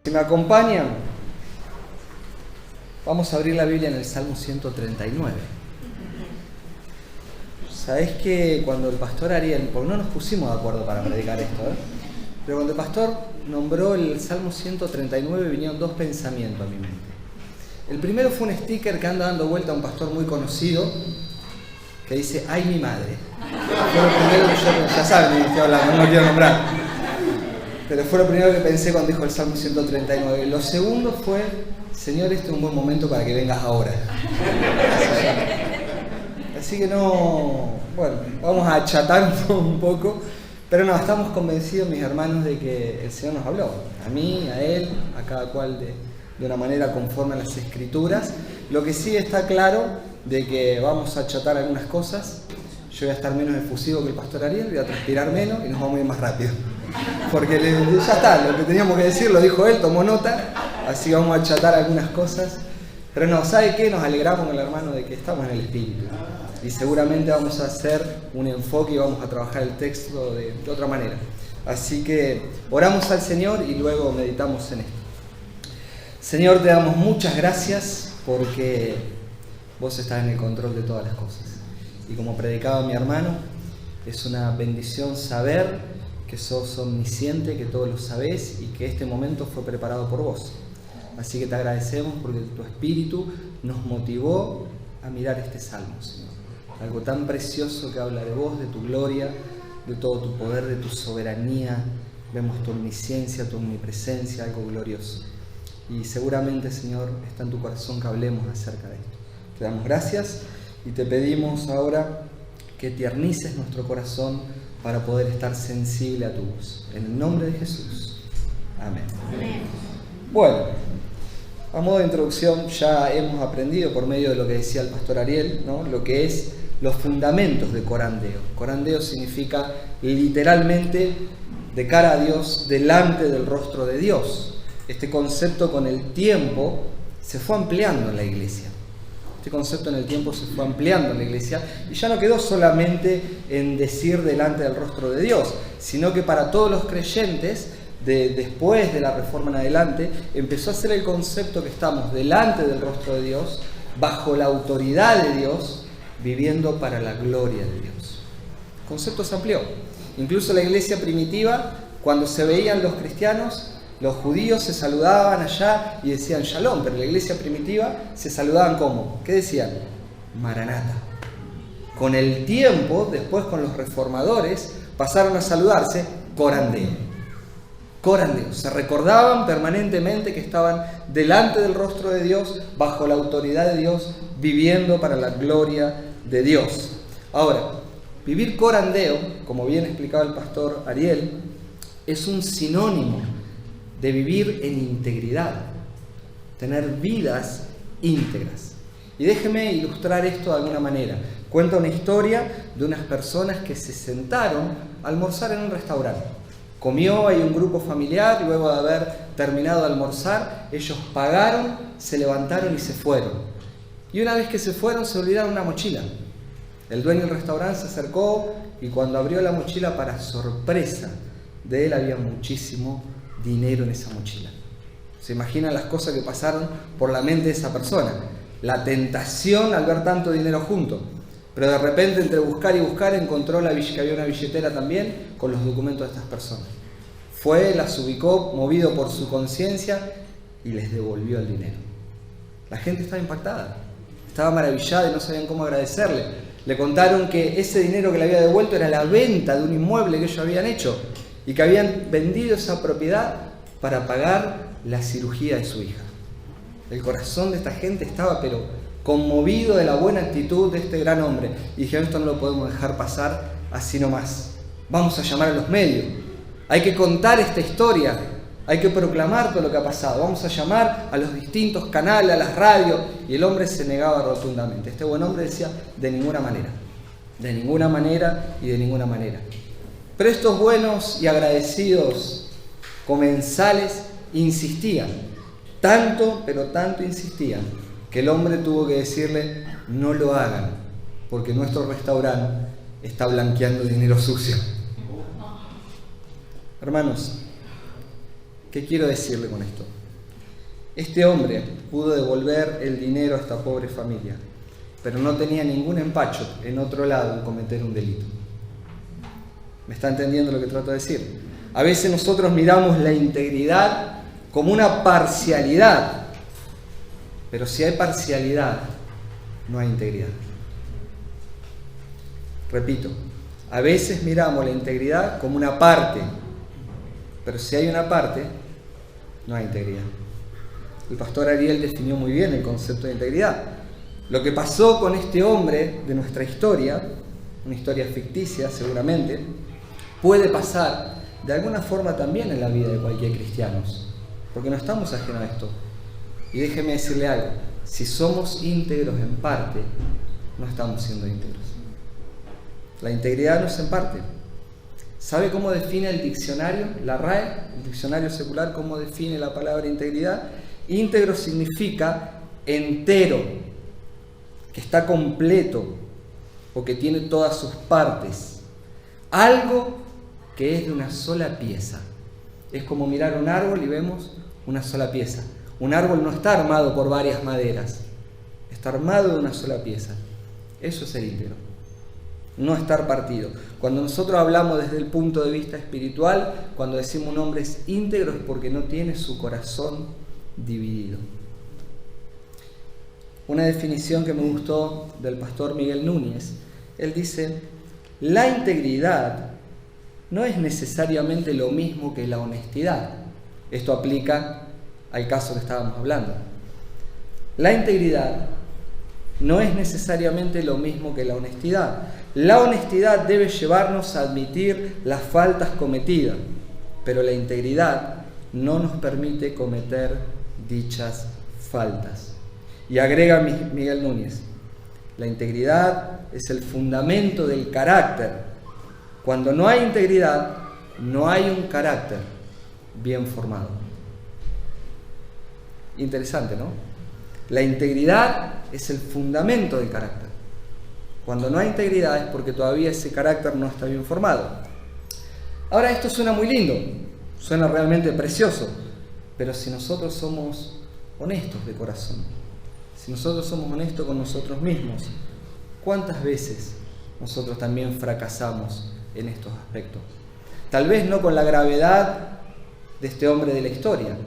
Si me acompañan, vamos a abrir la Biblia en el Salmo 139. Sabés que cuando el pastor Ariel, porque no nos pusimos de acuerdo para predicar esto, pero cuando el pastor nombró el Salmo 139 vinieron dos pensamientos a mi mente. El primero fue un sticker que anda dando vuelta a un pastor muy conocido que dice: ¡ay, mi madre! Fue lo primero que yo pensé, ya saben de qué estoy hablando, no lo quiero nombrar. Pero fue lo primero que pensé cuando dijo el Salmo 139. Lo segundo fue: Señor, este es un buen momento para que vengas ahora. Así que no, bueno, vamos a achatar un poco, pero no, estamos convencidos, mis hermanos, de que el Señor nos habló. A mí, a Él, a cada cual de una manera conforme a las Escrituras. Lo que sí está claro de que vamos a achatar algunas cosas. Yo voy a estar menos efusivo que el pastor Ariel, voy a transpirar menos y nos vamos a ir más rápido. Porque ya está, lo que teníamos que decir lo dijo él, tomó nota, así vamos a achatar algunas cosas. Pero no, ¿sabe qué? Nos alegramos con el hermano de que estamos en el Espíritu. Y seguramente vamos a hacer un enfoque y vamos a trabajar el texto de otra manera. Así que oramos al Señor y luego meditamos en esto. Señor, te damos muchas gracias porque vos estás en el control de todas las cosas. Y como predicaba mi hermano, es una bendición saber que sos omnisciente, que todo lo sabés y que este momento fue preparado por vos. Así que te agradecemos porque tu Espíritu nos motivó a mirar este salmo, Señor. Algo tan precioso que habla de vos, de tu gloria, de todo tu poder, de tu soberanía. Vemos tu omnisciencia, tu omnipresencia, algo glorioso. Y seguramente, Señor, está en tu corazón que hablemos acerca de esto. Te damos gracias y te pedimos ahora que tiernices nuestro corazón para poder estar sensible a tu voz. En el nombre de Jesús. Amén. Amén. Bueno, a modo de introducción ya hemos aprendido por medio de lo que decía el pastor Ariel, ¿no?, lo que es los fundamentos de corandeo. Corandeo significa literalmente de cara a Dios, delante del rostro de Dios. Este concepto con el tiempo se fue ampliando en la iglesia. Este concepto en el tiempo se fue ampliando en la iglesia y ya no quedó solamente en decir delante del rostro de Dios, sino que para todos los creyentes, después de la Reforma en adelante, empezó a ser el concepto que estamos delante del rostro de Dios, bajo la autoridad de Dios, viviendo para la gloria de Dios. El concepto se amplió. Incluso la iglesia primitiva, cuando se veían los cristianos, los judíos se saludaban allá y decían Shalom, pero en la iglesia primitiva se saludaban ¿cómo? ¿Qué decían? Maranata. Con el tiempo, después con los reformadores, pasaron a saludarse corandeo. Corandeo. Se recordaban permanentemente que estaban delante del rostro de Dios, bajo la autoridad de Dios, viviendo para la gloria de Dios. Ahora, vivir corandeo, como bien explicaba el pastor Ariel, es un sinónimo de vivir en integridad, tener vidas íntegras. Y déjeme ilustrar esto de alguna manera. Cuenta una historia de unas personas que se sentaron a almorzar en un restaurante. Comió ahí un grupo familiar, luego de haber terminado de almorzar, ellos pagaron, se levantaron y se fueron. Y una vez que se fueron, se olvidaron una mochila. El dueño del restaurante se acercó y cuando abrió la mochila, para sorpresa de él, había muchísimo dinero en esa mochila. ¿Se imaginan las cosas que pasaron por la mente de esa persona? La tentación al ver tanto dinero junto. Pero de repente, entre buscar y buscar, encontró que había una billetera también con los documentos de estas personas. Fue, las ubicó, movido por su conciencia, y les devolvió el dinero. La gente estaba impactada, estaba maravillada y no sabían cómo agradecerle. Le contaron que ese dinero que le había devuelto era la venta de un inmueble que ellos habían hecho y que habían vendido esa propiedad para pagar la cirugía de su hija. El corazón de esta gente estaba pero conmovido de la buena actitud de este gran hombre. Y dijeron: esto no lo podemos dejar pasar así nomás. Vamos a llamar a los medios. Hay que contar esta historia. Hay que proclamar todo lo que ha pasado. Vamos a llamar a los distintos canales, a las radios. Y el hombre se negaba rotundamente. Este buen hombre decía: de ninguna manera. De ninguna manera y de ninguna manera. Pero estos buenos y agradecidos comensales insistían. Tanto, pero tanto insistían, que el hombre tuvo que decirle: no lo hagan, porque nuestro restaurante está blanqueando dinero sucio. Hermanos, ¿qué quiero decirle con esto? Este hombre pudo devolver el dinero a esta pobre familia, pero no tenía ningún empacho en otro lado en cometer un delito. ¿Me está entendiendo lo que trato de decir? A veces nosotros miramos la integridad como una parcialidad, pero si hay parcialidad, no hay integridad. Repito, a veces miramos la integridad como una parte, pero si hay una parte, no hay integridad. El pastor Ariel definió muy bien el concepto de integridad. Lo que pasó con este hombre de nuestra historia, una historia ficticia seguramente, puede pasar de alguna forma también en la vida de cualquier cristiano, porque no estamos ajenos a esto. Y déjeme decirle algo, si somos íntegros en parte, no estamos siendo íntegros. La integridad no es en parte. ¿Sabe cómo define el diccionario, la RAE, el diccionario secular, cómo define la palabra integridad? Íntegro significa entero, que está completo o que tiene todas sus partes. Algo que es de una sola pieza. Es como mirar un árbol y vemos una sola pieza. Un árbol no está armado por varias maderas, está armado de una sola pieza. Eso es ser íntegro, no estar partido. Cuando nosotros hablamos desde el punto de vista espiritual, cuando decimos un hombre es íntegro es porque no tiene su corazón dividido. Una definición que me gustó del pastor Miguel Núñez, él dice: la integridad no es necesariamente lo mismo que la honestidad. Esto aplica al caso que estábamos hablando. La integridad no es necesariamente lo mismo que la honestidad. La honestidad debe llevarnos a admitir las faltas cometidas, pero la integridad no nos permite cometer dichas faltas. Y agrega Miguel Núñez: la integridad es el fundamento del carácter. Cuando no hay integridad, no hay un carácter bien formado. Interesante, ¿no? La integridad es el fundamento del carácter. Cuando no hay integridad es porque todavía ese carácter no está bien formado. Ahora, esto suena muy lindo, suena realmente precioso, pero si nosotros somos honestos de corazón, si nosotros somos honestos con nosotros mismos, ¿cuántas veces nosotros también fracasamos en estos aspectos? Tal vez no con la gravedad de este hombre de la historia,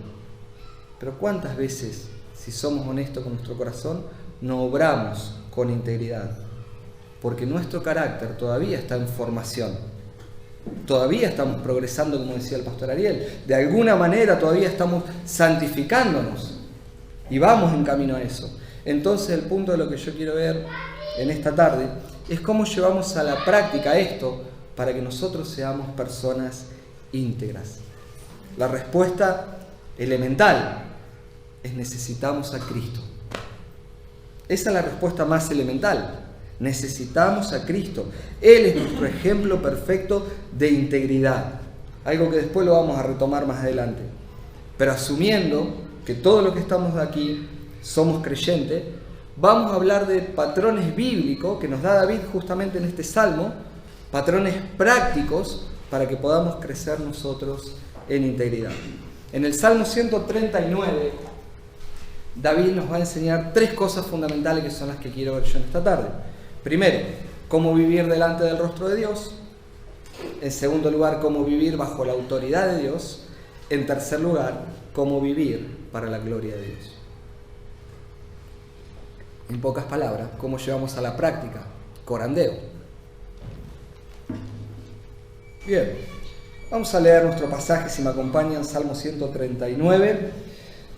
pero ¿cuántas veces, si somos honestos con nuestro corazón, no obramos con integridad? Porque nuestro carácter todavía está en formación. Todavía estamos progresando, como decía el pastor Ariel. De alguna manera todavía estamos santificándonos y vamos en camino a eso. Entonces el punto de lo que yo quiero ver en esta tarde es cómo llevamos a la práctica esto para que nosotros seamos personas íntegras. La respuesta elemental es: necesitamos a Cristo. Esa es la respuesta más elemental. Necesitamos a Cristo. Él es nuestro ejemplo perfecto de integridad. Algo que después lo vamos a retomar más adelante. Pero asumiendo que todos los que estamos aquí somos creyentes, vamos a hablar de patrones bíblicos que nos da David justamente en este salmo, patrones prácticos para que podamos crecer nosotros en integridad. En el Salmo 139, David nos va a enseñar 3 cosas fundamentales que son las que quiero ver yo en esta tarde. Primero, cómo vivir delante del rostro de Dios. En segundo lugar, cómo vivir bajo la autoridad de Dios. En tercer lugar, cómo vivir para la gloria de Dios. En pocas palabras, cómo llevamos a la práctica corandeo. Bien, vamos a leer nuestro pasaje, si me acompañan, Salmo 139,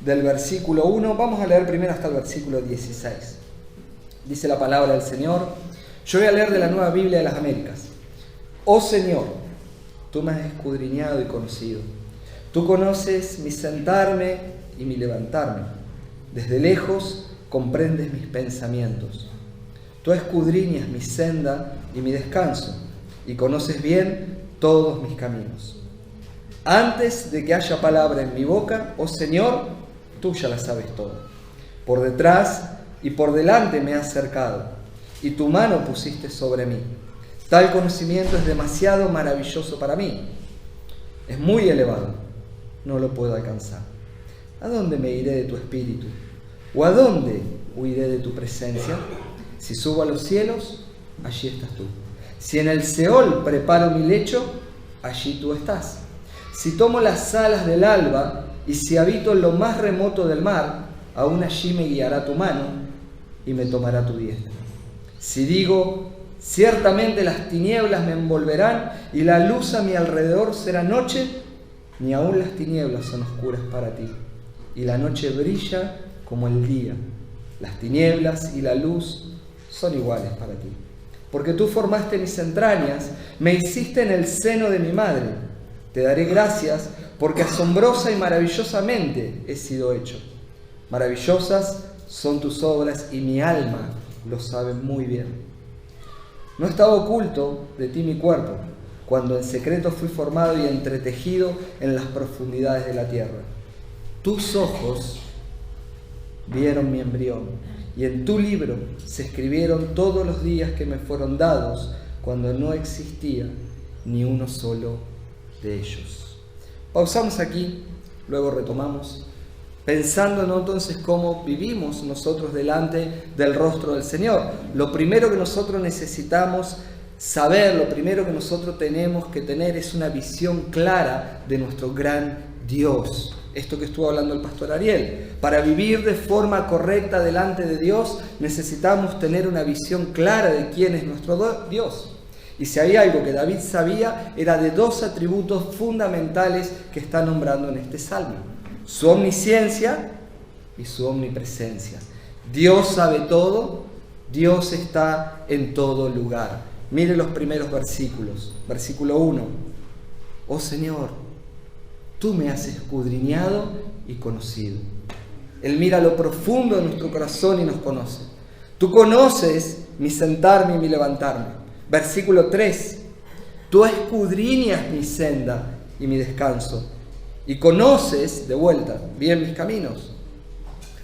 del versículo 1. Vamos a leer primero hasta el versículo 16. Dice la palabra del Señor. Yo voy a leer de la Nueva Biblia de las Américas. Oh Señor, tú me has escudriñado y conocido. Tú conoces mi sentarme y mi levantarme. Desde lejos comprendes mis pensamientos. Tú escudriñas mi senda y mi descanso, y conoces bien todos mis caminos. Antes de que haya palabra en mi boca, oh Señor, tú ya la sabes todo. Por detrás y por delante me has cercado, y tu mano pusiste sobre mí. Tal conocimiento es demasiado maravilloso para mí. Es muy elevado, no lo puedo alcanzar. ¿A dónde me iré de tu espíritu? ¿O a dónde huiré de tu presencia? Si subo a los cielos, allí estás tú. Si en el Seol preparo mi lecho, allí tú estás. Si tomo las alas del alba y si habito en lo más remoto del mar, aún allí me guiará tu mano y me tomará tu diestra. Si digo, ciertamente las tinieblas me envolverán y la luz a mi alrededor será noche, ni aún las tinieblas son oscuras para ti, y la noche brilla como el día. Las tinieblas y la luz son iguales para ti. Porque tú formaste mis entrañas, me hiciste en el seno de mi madre. Te daré gracias porque asombrosa y maravillosamente he sido hecho. Maravillosas son tus obras y mi alma lo sabe muy bien. No estaba oculto de ti mi cuerpo, cuando en secreto fui formado y entretejido en las profundidades de la tierra. Tus ojos vieron mi embrión, y en tu libro se escribieron todos los días que me fueron dados, cuando no existía ni uno solo de ellos. Pausamos aquí, luego retomamos, pensando entonces cómo vivimos nosotros delante del rostro del Señor. Lo primero que nosotros necesitamos saber, lo primero que nosotros tenemos que tener es una visión clara de nuestro gran Dios. Esto que estuvo hablando el pastor Ariel. Para vivir de forma correcta delante de Dios necesitamos tener una visión clara de quién es nuestro Dios. Y si hay algo que David sabía, era de dos atributos fundamentales que está nombrando en este salmo: su omnisciencia y su omnipresencia. Dios sabe todo, Dios está en todo lugar. Mire los primeros versículos. Versículo 1. Oh Señor, tú me has escudriñado y conocido. Él mira lo profundo de nuestro corazón y nos conoce. Tú conoces mi sentarme y mi levantarme. Versículo 3. Tú escudriñas mi senda y mi descanso, y conoces, de vuelta, bien mis caminos.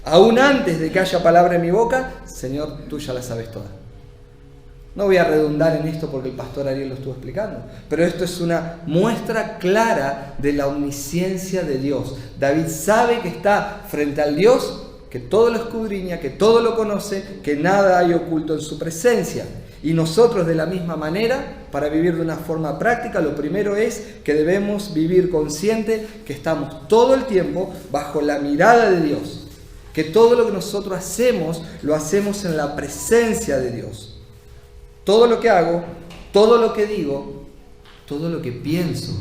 Aún antes de que haya palabra en mi boca, Señor, tú ya la sabes toda. No voy a redundar en esto porque el pastor Ariel lo estuvo explicando, pero esto es una muestra clara de la omnisciencia de Dios. David sabe que está frente al Dios que todo lo escudriña, que todo lo conoce, que nada hay oculto en su presencia. Y nosotros de la misma manera, para vivir de una forma práctica, lo primero es que debemos vivir consciente que estamos todo el tiempo bajo la mirada de Dios, que todo lo que nosotros hacemos, lo hacemos en la presencia de Dios. Todo lo que hago, todo lo que digo, todo lo que pienso,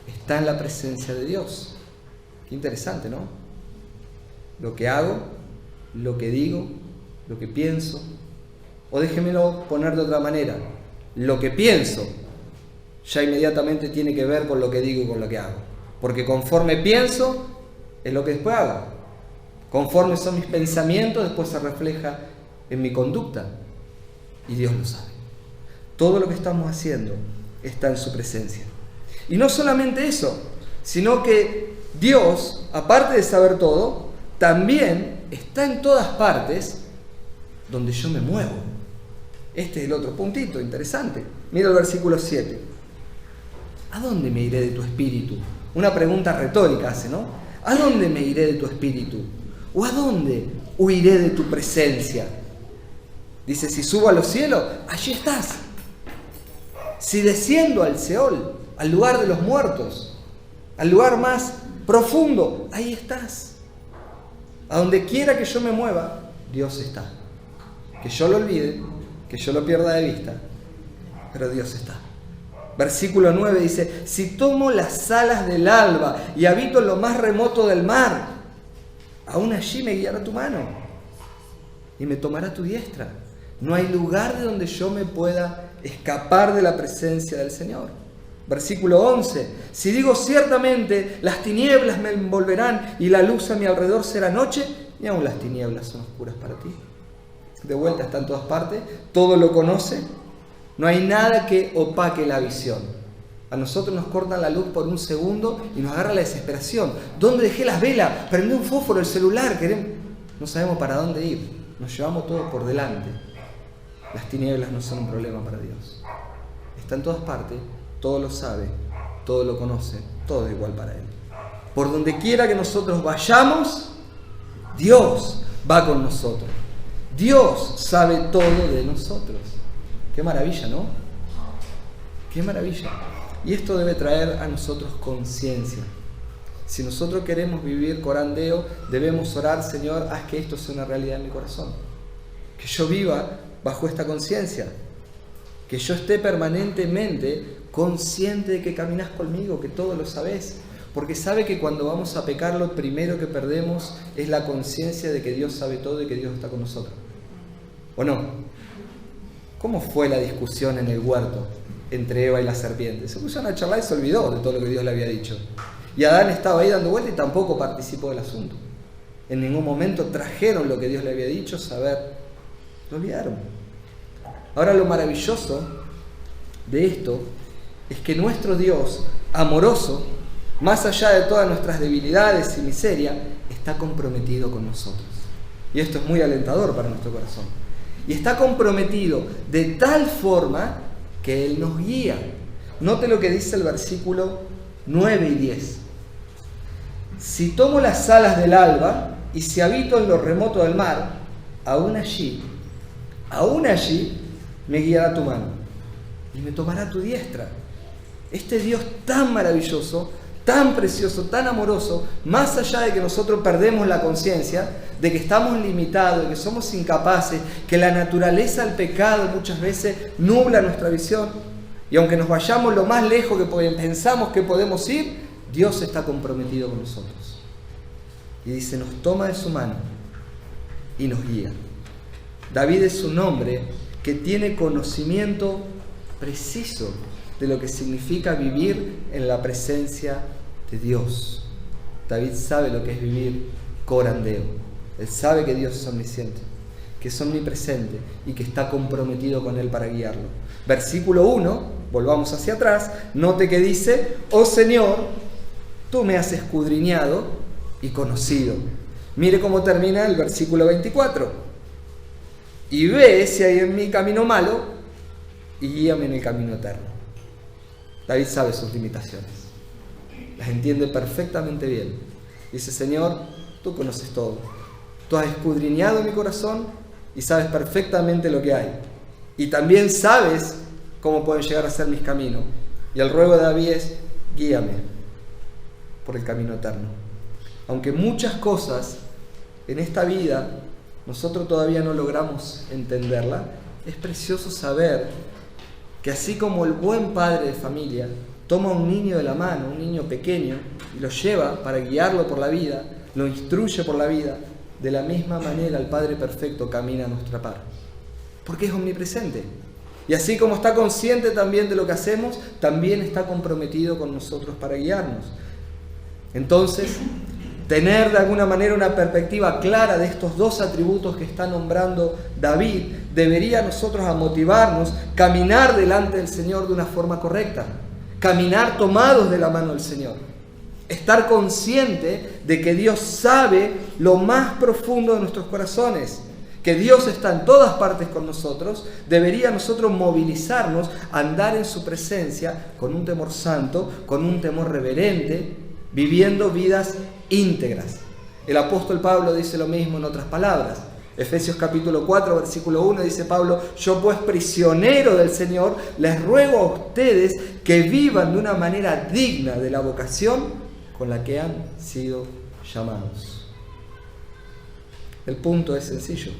está en la presencia de Dios. Qué interesante, ¿no? Lo que hago, lo que digo, lo que pienso. O déjenmelo poner de otra manera. Lo que pienso ya inmediatamente tiene que ver con lo que digo y con lo que hago. Porque conforme pienso, es lo que después hago. Conforme son mis pensamientos, después se refleja en mi conducta. Y Dios lo sabe. Todo lo que estamos haciendo está en su presencia. Y no solamente eso, sino que Dios, aparte de saber todo, también está en todas partes donde yo me muevo. Este es el otro puntito interesante. Mira el versículo 7. ¿A dónde me iré de tu espíritu? Una pregunta retórica hace, ¿no? ¿A dónde me iré de tu espíritu? ¿O a dónde huiré de tu presencia? Dice, si subo a los cielos, allí estás. Si desciendo al Seol, al lugar de los muertos, al lugar más profundo, ahí estás. A donde quiera que yo me mueva, Dios está. Que yo lo olvide, que yo lo pierda de vista, pero Dios está. Versículo 9 dice, si tomo las alas del alba y habito en lo más remoto del mar, aún allí me guiará tu mano y me tomará tu diestra. No hay lugar de donde yo me pueda escapar de la presencia del Señor. Versículo 11. Si digo ciertamente, las tinieblas me envolverán y la luz a mi alrededor será noche, y aún las tinieblas son oscuras para ti. De vuelta, está en todas partes, todo lo conoce. No hay nada que opaque la visión. A nosotros nos cortan la luz por un segundo y nos agarra la desesperación. ¿Dónde dejé las velas? Prendí un fósforo, el celular. No sabemos para dónde ir. Nos llevamos todo por delante. Las tinieblas no son un problema para Dios. Está en todas partes, todo lo sabe, todo lo conoce, todo es igual para Él. Por donde quiera que nosotros vayamos, Dios va con nosotros. Dios sabe todo de nosotros. Qué maravilla, ¿no? Qué maravilla. Y esto debe traer a nosotros conciencia. Si nosotros queremos vivir corandeo, debemos orar: Señor, haz que esto sea una realidad en mi corazón. Que yo viva bajo esta conciencia. Que yo esté permanentemente consciente de que caminas conmigo, que todo lo sabes. Porque sabe que cuando vamos a pecar, lo primero que perdemos es la conciencia de que Dios sabe todo y que Dios está con nosotros. ¿O no? ¿Cómo fue la discusión en el huerto entre Eva y la serpiente? Se pusieron a charlar y se olvidó de todo lo que Dios le había dicho. Y Adán estaba ahí dando vuelta y tampoco participó del asunto. En ningún momento trajeron lo que Dios le había dicho, saber. Lo olvidaron. Ahora, lo maravilloso de esto es que nuestro Dios, amoroso, más allá de todas nuestras debilidades y miseria, está comprometido con nosotros. Y esto es muy alentador para nuestro corazón. Y está comprometido de tal forma que Él nos guía. Note lo que dice el versículo 9 y 10. Si tomo las alas del alba y si habito en lo remoto del mar, aún allí me guiará tu mano y me tomará tu diestra. Este Dios tan maravilloso, tan precioso, tan amoroso, más allá de que nosotros perdemos la conciencia, de que estamos limitados, de que somos incapaces, que la naturaleza del pecado muchas veces nubla nuestra visión, y aunque nos vayamos lo más lejos que pensamos que podemos ir, Dios está comprometido con nosotros. Y dice, nos toma de su mano y nos guía. David es un hombre que tiene conocimiento preciso de lo que significa vivir en la presencia de Dios. David sabe lo que es vivir corandeo. Él sabe que Dios es omnisciente, que es omnipresente y que está comprometido con Él para guiarlo. Versículo 1, volvamos hacia atrás, note que dice, oh Señor, tú me has escudriñado y conocido. Mire cómo termina el versículo 24. Y ve si hay en mí camino malo y guíame en el camino eterno. David sabe sus limitaciones, las entiende perfectamente bien. Dice, Señor, tú conoces todo. Tú has escudriñado mi corazón y sabes perfectamente lo que hay. Y también sabes cómo pueden llegar a ser mis caminos. Y el ruego de David es, guíame por el camino eterno. Aunque muchas cosas en esta vida nosotros todavía no logramos entenderla, es precioso saber que así como el buen padre de familia toma a un niño de la mano, un niño pequeño, y lo lleva para guiarlo por la vida, lo instruye por la vida, de la misma manera el Padre Perfecto camina a nuestra par, porque es omnipresente. Y así como está consciente también de lo que hacemos, también está comprometido con nosotros para guiarnos. Entonces, tener de alguna manera una perspectiva clara de estos dos atributos que está nombrando David debería a nosotros a motivarnos, caminar delante del Señor de una forma correcta, caminar tomados de la mano del Señor, estar consciente de que Dios sabe lo más profundo de nuestros corazones, que Dios está en todas partes con nosotros. Debería a nosotros movilizarnos a andar en su presencia con un temor santo, con un temor reverente, viviendo vidas íntegras. El apóstol Pablo dice lo mismo en otras palabras. Efesios capítulo 4, versículo 1 dice Pablo, yo pues prisionero del Señor, les ruego a ustedes que vivan de una manera digna de la vocación con la que han sido llamados. El punto es sencillo.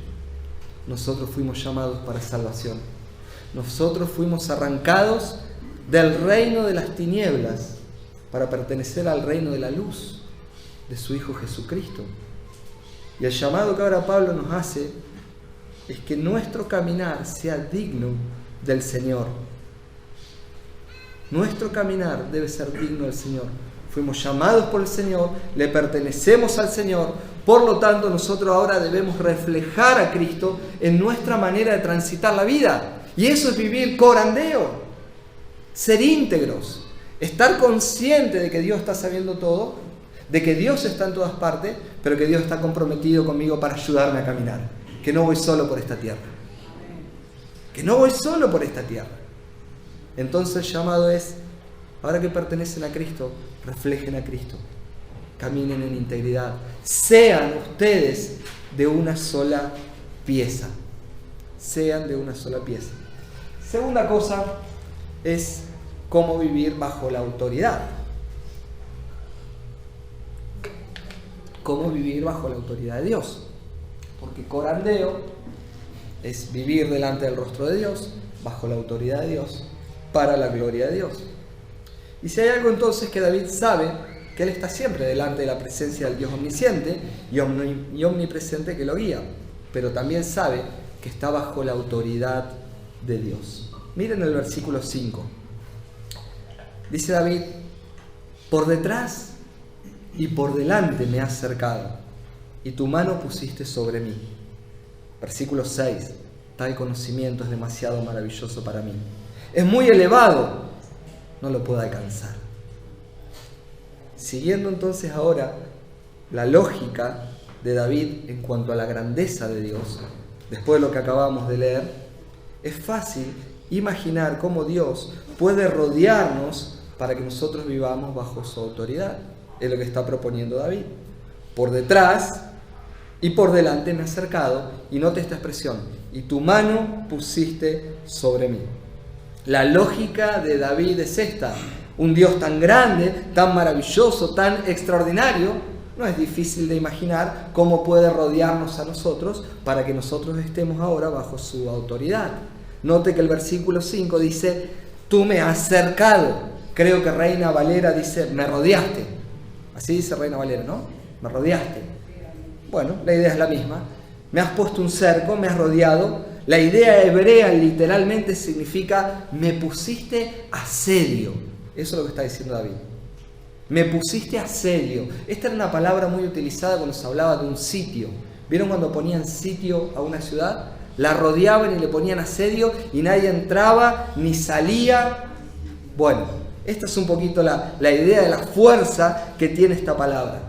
Nosotros fuimos llamados para salvación. Nosotros fuimos arrancados del reino de las tinieblas para pertenecer al reino de la luz de su Hijo Jesucristo. Y el llamado que ahora Pablo nos hace es que nuestro caminar sea digno del Señor. Nuestro caminar debe ser digno del Señor. Fuimos llamados por el Señor, le pertenecemos al Señor, por lo tanto nosotros ahora debemos reflejar a Cristo en nuestra manera de transitar la vida. Y eso es vivir corandeo, ser íntegros, estar consciente de que Dios está sabiendo todo, de que Dios está en todas partes, pero que Dios está comprometido conmigo para ayudarme a caminar, que no voy solo por esta tierra, que no voy solo por esta tierra. Entonces el llamado es, ahora que pertenecen a Cristo, reflejen a Cristo, caminen en integridad. Sean ustedes de una sola pieza. Sean de una sola pieza. Segunda cosa es cómo vivir bajo la autoridad. Cómo vivir bajo la autoridad de Dios. Porque corandeo es vivir delante del rostro de Dios, bajo la autoridad de Dios, para la gloria de Dios. Y si hay algo entonces que David sabe, que él está siempre delante de la presencia del Dios omnisciente y omnipresente que lo guía, pero también sabe que está bajo la autoridad de Dios. Miren el versículo 5. Dice David: por detrás y por delante me has cercado, y tu mano pusiste sobre mí. Versículo 6. Tal conocimiento es demasiado maravilloso para mí. Es muy elevado, no lo puedo alcanzar. Siguiendo entonces ahora la lógica de David en cuanto a la grandeza de Dios, después de lo que acabamos de leer, es fácil imaginar cómo Dios puede rodearnos para que nosotros vivamos bajo su autoridad. Es lo que está proponiendo David. Por detrás y por delante me has cercado, y note esta expresión, y tu mano pusiste sobre mí. La lógica de David es esta: un Dios tan grande, tan maravilloso, tan extraordinario, no es difícil de imaginar cómo puede rodearnos a nosotros para que nosotros estemos ahora bajo su autoridad. Note que el versículo 5 dice: tú me has cercado. Creo que Reina Valera dice: me rodeaste. Así dice Reina Valera, ¿no? Me rodeaste. Bueno, la idea es la misma. Me has puesto un cerco, me has rodeado. La idea hebrea literalmente significa: me pusiste asedio. Eso es lo que está diciendo David. Me pusiste asedio. Esta era una palabra muy utilizada cuando se hablaba de un sitio. ¿Vieron cuando ponían sitio a una ciudad? La rodeaban y le ponían asedio y nadie entraba ni salía. Bueno, esta es un poquito la idea de la fuerza que tiene esta palabra.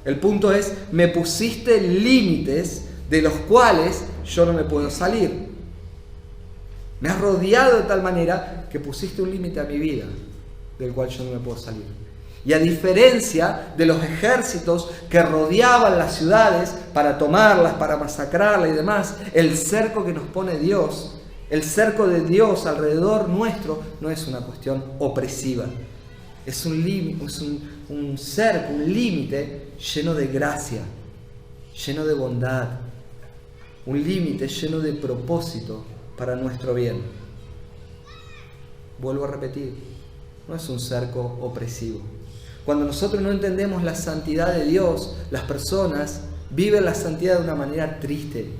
El punto es: me pusiste límites de los cuales yo no me puedo salir. Me has rodeado de tal manera que pusiste un límite a mi vida del cual yo no me puedo salir. Y a diferencia de los ejércitos que rodeaban las ciudades para tomarlas, para masacrarlas y demás, el cerco que nos pone Dios, el cerco de Dios alrededor nuestro, no es una cuestión opresiva. Es un límite, es un cerco, un límite lleno de gracia, lleno de bondad, un límite lleno de propósito para nuestro bien. Vuelvo a repetir, no es un cerco opresivo. Cuando nosotros no entendemos la santidad de Dios, las personas viven la santidad de una manera triste,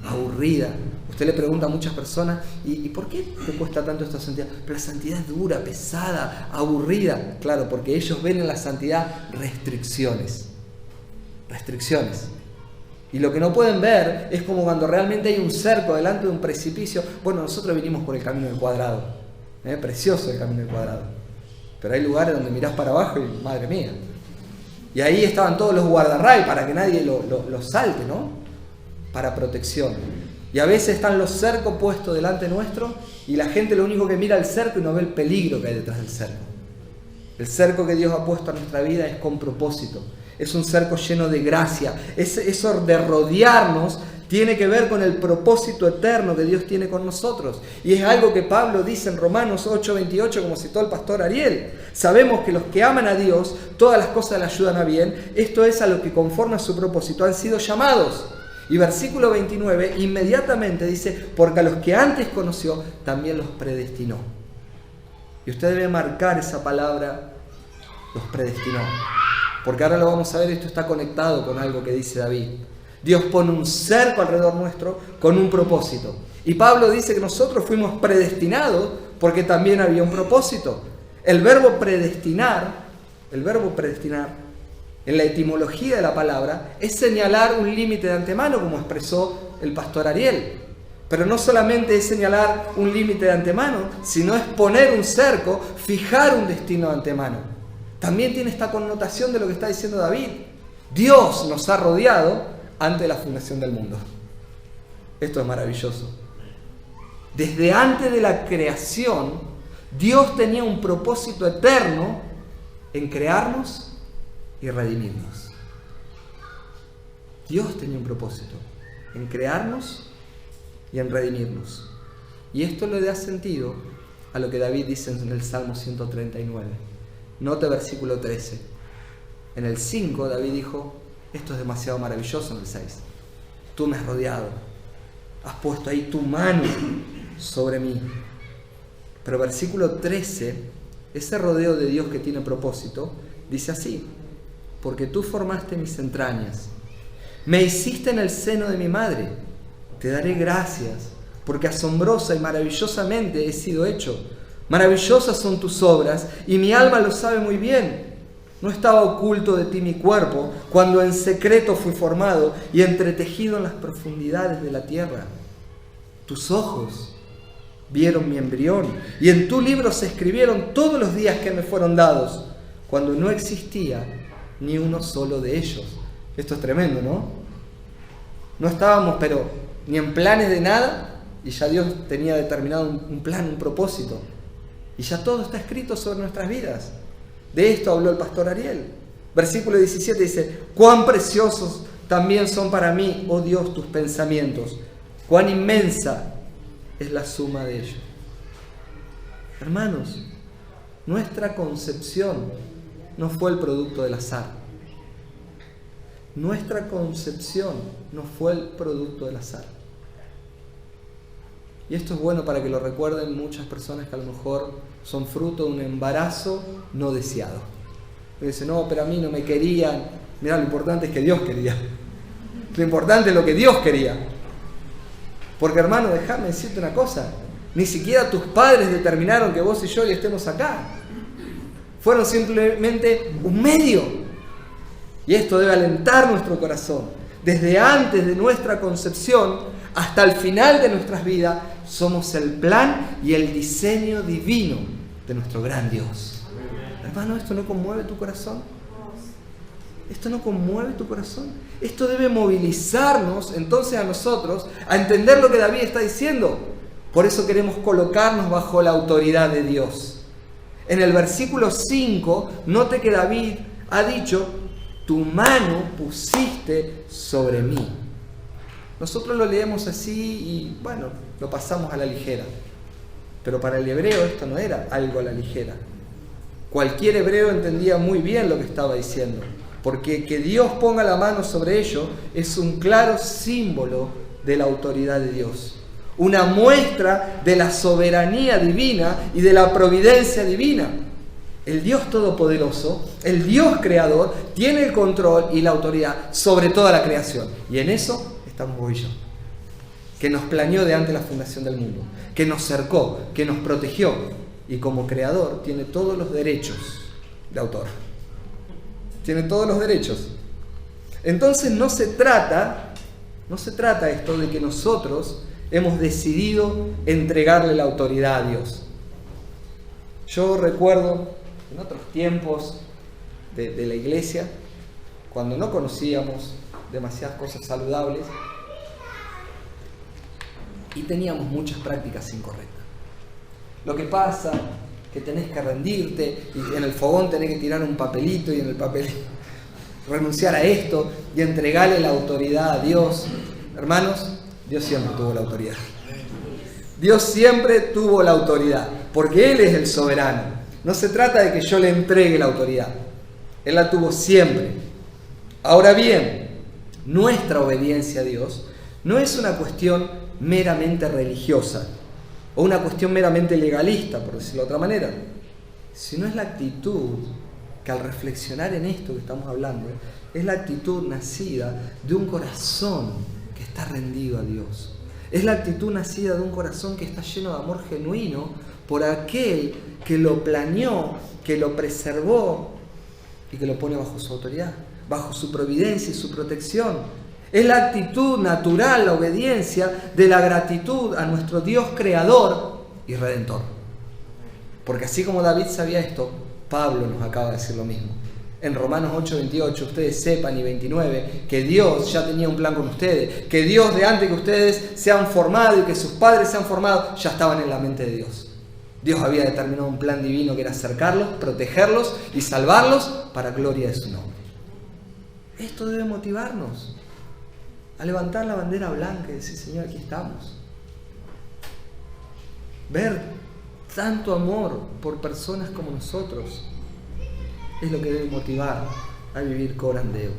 aburrida. Usted le pregunta a muchas personas: ¿y por qué te cuesta tanto esta santidad? Pero la santidad es dura, pesada, aburrida. Claro, porque ellos ven en la santidad restricciones. Restricciones. Y lo que no pueden ver es como cuando realmente hay un cerco delante de un precipicio. Bueno, nosotros vinimos por el camino del cuadrado. Precioso el camino del cuadrado. Pero hay lugares donde mirás para abajo y madre mía. Y ahí estaban todos los guardarray para que nadie lo salte, ¿no? Para protección. Y a veces están los cercos puestos delante nuestro y la gente lo único que mira el cerco y no ve el peligro que hay detrás del cerco. El cerco que Dios ha puesto a nuestra vida es con propósito. Es un cerco lleno de gracia. Eso de rodearnos tiene que ver con el propósito eterno que Dios tiene con nosotros. Y es algo que Pablo dice en Romanos 8:28, como citó el pastor Ariel. Sabemos que los que aman a Dios, todas las cosas le ayudan a bien. Esto es a lo que conforme a su propósito han sido llamados. Y versículo 29 inmediatamente dice: porque a los que antes conoció, también los predestinó. Y usted debe marcar esa palabra, los predestinó. Porque ahora lo vamos a ver, esto está conectado con algo que dice David. Dios pone un cerco alrededor nuestro con un propósito. Y Pablo dice que nosotros fuimos predestinados porque también había un propósito. El verbo predestinar, en la etimología de la palabra, es señalar un límite de antemano, como expresó el pastor Ariel. Pero no solamente es señalar un límite de antemano, sino es poner un cerco, fijar un destino de antemano. También tiene esta connotación de lo que está diciendo David. Dios nos ha rodeado antes de la fundación del mundo. Esto es maravilloso. Desde antes de la creación, Dios tenía un propósito eterno en crearnos y redimirnos. Dios tenía un propósito en crearnos y en redimirnos. Y esto le da sentido a lo que David dice en el Salmo 139. Nota versículo 13. En el 5 David dijo, esto es demasiado maravilloso en el 6. Tú me has rodeado, has puesto ahí tu mano sobre mí. Pero versículo 13, ese rodeo de Dios que tiene propósito, dice así, porque tú formaste mis entrañas, me hiciste en el seno de mi madre, te daré gracias, porque asombrosa y maravillosamente he sido hecho. Maravillosas son tus obras, y mi alma lo sabe muy bien. No estaba oculto de ti mi cuerpo, cuando en secreto fui formado y entretejido en las profundidades de la tierra. Tus ojos vieron mi embrión, y en tu libro se escribieron todos los días que me fueron dados, cuando no existía ni uno solo de ellos. Esto es tremendo, ¿no? No estábamos, pero ni en planes de nada, y ya Dios tenía determinado un plan, un propósito. Y ya todo está escrito sobre nuestras vidas. De esto habló el pastor Ariel. Versículo 17 dice, cuán preciosos también son para mí, oh Dios, tus pensamientos. Cuán inmensa es la suma de ellos. Hermanos, nuestra concepción no fue el producto del azar. Nuestra concepción no fue el producto del azar. Y esto es bueno para que lo recuerden muchas personas que a lo mejor son fruto de un embarazo no deseado. Y dicen, no, pero a mí no me querían. Mirá, lo importante es que Dios quería. Lo importante es lo que Dios quería. Porque hermano, déjame decirte una cosa. Ni siquiera tus padres determinaron que vos y yo hoy estemos acá. Fueron simplemente un medio. Y esto debe alentar nuestro corazón. Desde antes de nuestra concepción hasta el final de nuestras vidas, somos el plan y el diseño divino de nuestro gran Dios. Hermano, ¿esto no conmueve tu corazón? ¿Esto no conmueve tu corazón? Esto debe movilizarnos entonces a nosotros a entender lo que David está diciendo. Por eso queremos colocarnos bajo la autoridad de Dios. En el versículo 5, note que David ha dicho, tu mano pusiste sobre mí. Nosotros lo leemos así y bueno, lo pasamos a la ligera. Pero para el hebreo esto no era algo a la ligera. Cualquier hebreo entendía muy bien lo que estaba diciendo. Porque que Dios ponga la mano sobre ellos es un claro símbolo de la autoridad de Dios. Una muestra de la soberanía divina y de la providencia divina. El Dios Todopoderoso, el Dios Creador, tiene el control y la autoridad sobre toda la creación. Y en eso estamos vos y yo, que nos planeó de antes la fundación del mundo, que nos cercó, que nos protegió y como creador tiene todos los derechos de autor. Tiene todos los derechos. Entonces no se trata esto de que nosotros hemos decidido entregarle la autoridad a Dios. Yo recuerdo en otros tiempos de la iglesia, cuando no conocíamos demasiadas cosas saludables y teníamos muchas prácticas incorrectas. Lo que pasa que tenés que rendirte y en el fogón tenés que tirar un papelito y en el papelito renunciar a esto y entregarle la autoridad a Dios. Hermanos, Dios siempre tuvo la autoridad. Dios siempre tuvo la autoridad porque Él es el soberano. No se trata de que yo le entregue la autoridad. Él la tuvo siempre. Ahora bien, nuestra obediencia a Dios no es una cuestión meramente religiosa o una cuestión meramente legalista, por decirlo de otra manera, sino es la actitud que al reflexionar en esto que estamos hablando, es la actitud nacida de un corazón que está rendido a Dios. Es la actitud nacida de un corazón que está lleno de amor genuino por aquel que lo planeó, que lo preservó y que lo pone bajo su autoridad, bajo su providencia y su protección. Es la actitud natural, la obediencia de la gratitud a nuestro Dios creador y redentor. Porque así como David sabía esto, Pablo nos acaba de decir lo mismo. En Romanos 8:28, ustedes sepan, y 29, que Dios ya tenía un plan con ustedes, que Dios de antes que ustedes se han formado y que sus padres se han formado, ya estaban en la mente de Dios. Dios había determinado un plan divino que era acercarlos, protegerlos y salvarlos para gloria de su nombre. Esto debe motivarnos a levantar la bandera blanca y decir, Señor, aquí estamos. Ver tanto amor por personas como nosotros es lo que debe motivar a vivir corandeo.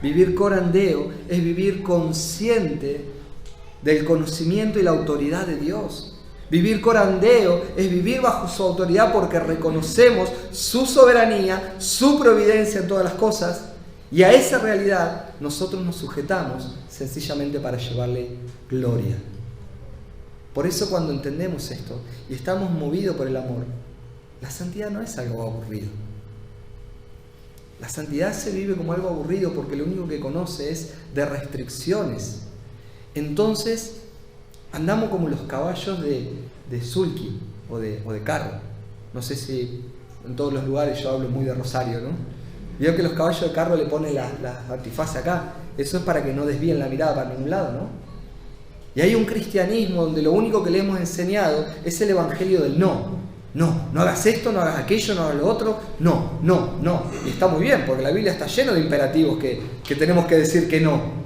Vivir corandeo es vivir consciente del conocimiento y la autoridad de Dios. Vivir corandeo es vivir bajo su autoridad porque reconocemos su soberanía, su providencia en todas las cosas, y a esa realidad nosotros nos sujetamos sencillamente para llevarle gloria. Por eso cuando entendemos esto y estamos movidos por el amor, la santidad no es algo aburrido. La santidad se vive como algo aburrido porque lo único que conoce es de restricciones. Entonces andamos como los caballos de sulky o de carro. No sé si en todos los lugares, yo hablo muy de Rosario, ¿no? Veo que los caballos de carro le ponen las antifaces acá. Eso es para que no desvíen la mirada para ningún lado, ¿no? Y hay un cristianismo donde lo único que le hemos enseñado es el evangelio del no. No hagas esto, no hagas aquello, no hagas lo otro. No. Y está muy bien, porque la Biblia está llena de imperativos que tenemos que decir que no.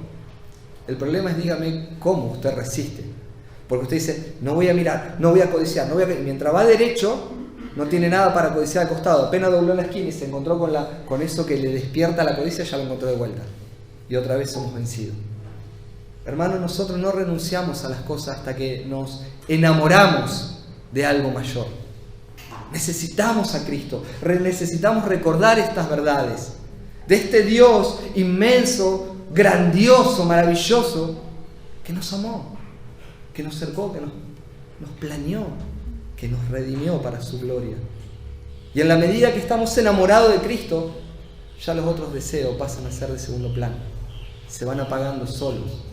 El problema es, dígame, cómo usted resiste. Porque usted dice, no voy a mirar, no voy a codiciar, mientras va derecho, no tiene nada para codiciar al costado. Apenas dobló la esquina y se encontró con eso que le despierta la codicia, ya lo encontró de vuelta. Y otra vez somos vencidos. Hermanos, nosotros no renunciamos a las cosas hasta que nos enamoramos de algo mayor. Necesitamos a Cristo, necesitamos recordar estas verdades, de este Dios inmenso, grandioso, maravilloso, que nos amó, que nos cercó, que nos planeó, que nos redimió para su gloria. Y en la medida que estamos enamorados de Cristo, ya los otros deseos pasan a ser de segundo plano, se van apagando solos.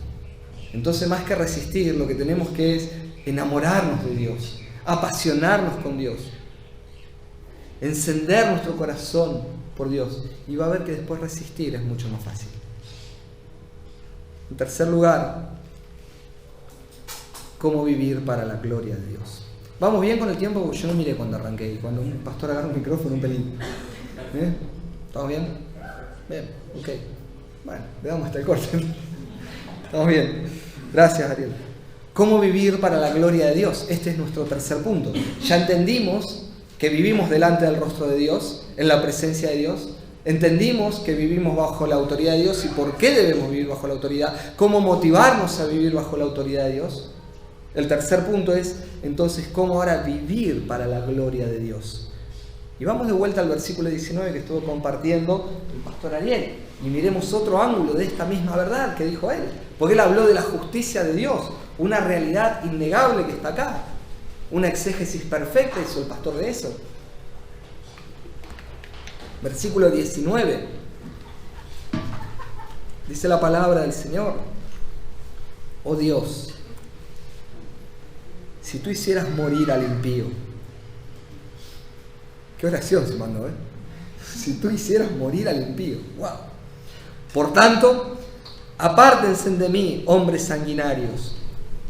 Entonces, más que resistir, lo que tenemos que es enamorarnos de Dios, apasionarnos con Dios, encender nuestro corazón por Dios, y va a ver que después resistir es mucho más fácil. En tercer lugar, cómo vivir para la gloria de Dios. Vamos bien con el tiempo, porque yo no miré cuando arranqué, y cuando un pastor agarra un micrófono, un pelín. ¿Estamos bien? Bien, ok. Bueno, le damos hasta el corte. Estamos bien. Gracias, Ariel. ¿Cómo vivir para la gloria de Dios? Este es nuestro tercer punto. Ya entendimos que vivimos delante del rostro de Dios, en la presencia de Dios. Entendimos que vivimos bajo la autoridad de Dios y por qué debemos vivir bajo la autoridad. Cómo motivarnos a vivir bajo la autoridad de Dios. El tercer punto es, entonces, cómo ahora vivir para la gloria de Dios. Y vamos de vuelta al versículo 19 que estuvo compartiendo el pastor Ariel. Y miremos otro ángulo de esta misma verdad que dijo él. Porque él habló de la justicia de Dios, una realidad innegable que está acá. Una exégesis perfecta hizo el pastor de eso. Versículo 19. Dice la palabra del Señor: oh Dios, si tú hicieras morir al impío. Qué oración se mandó, ¿eh? Si tú hicieras morir al impío. ¡Wow! Por tanto, apártense de mí, hombres sanguinarios,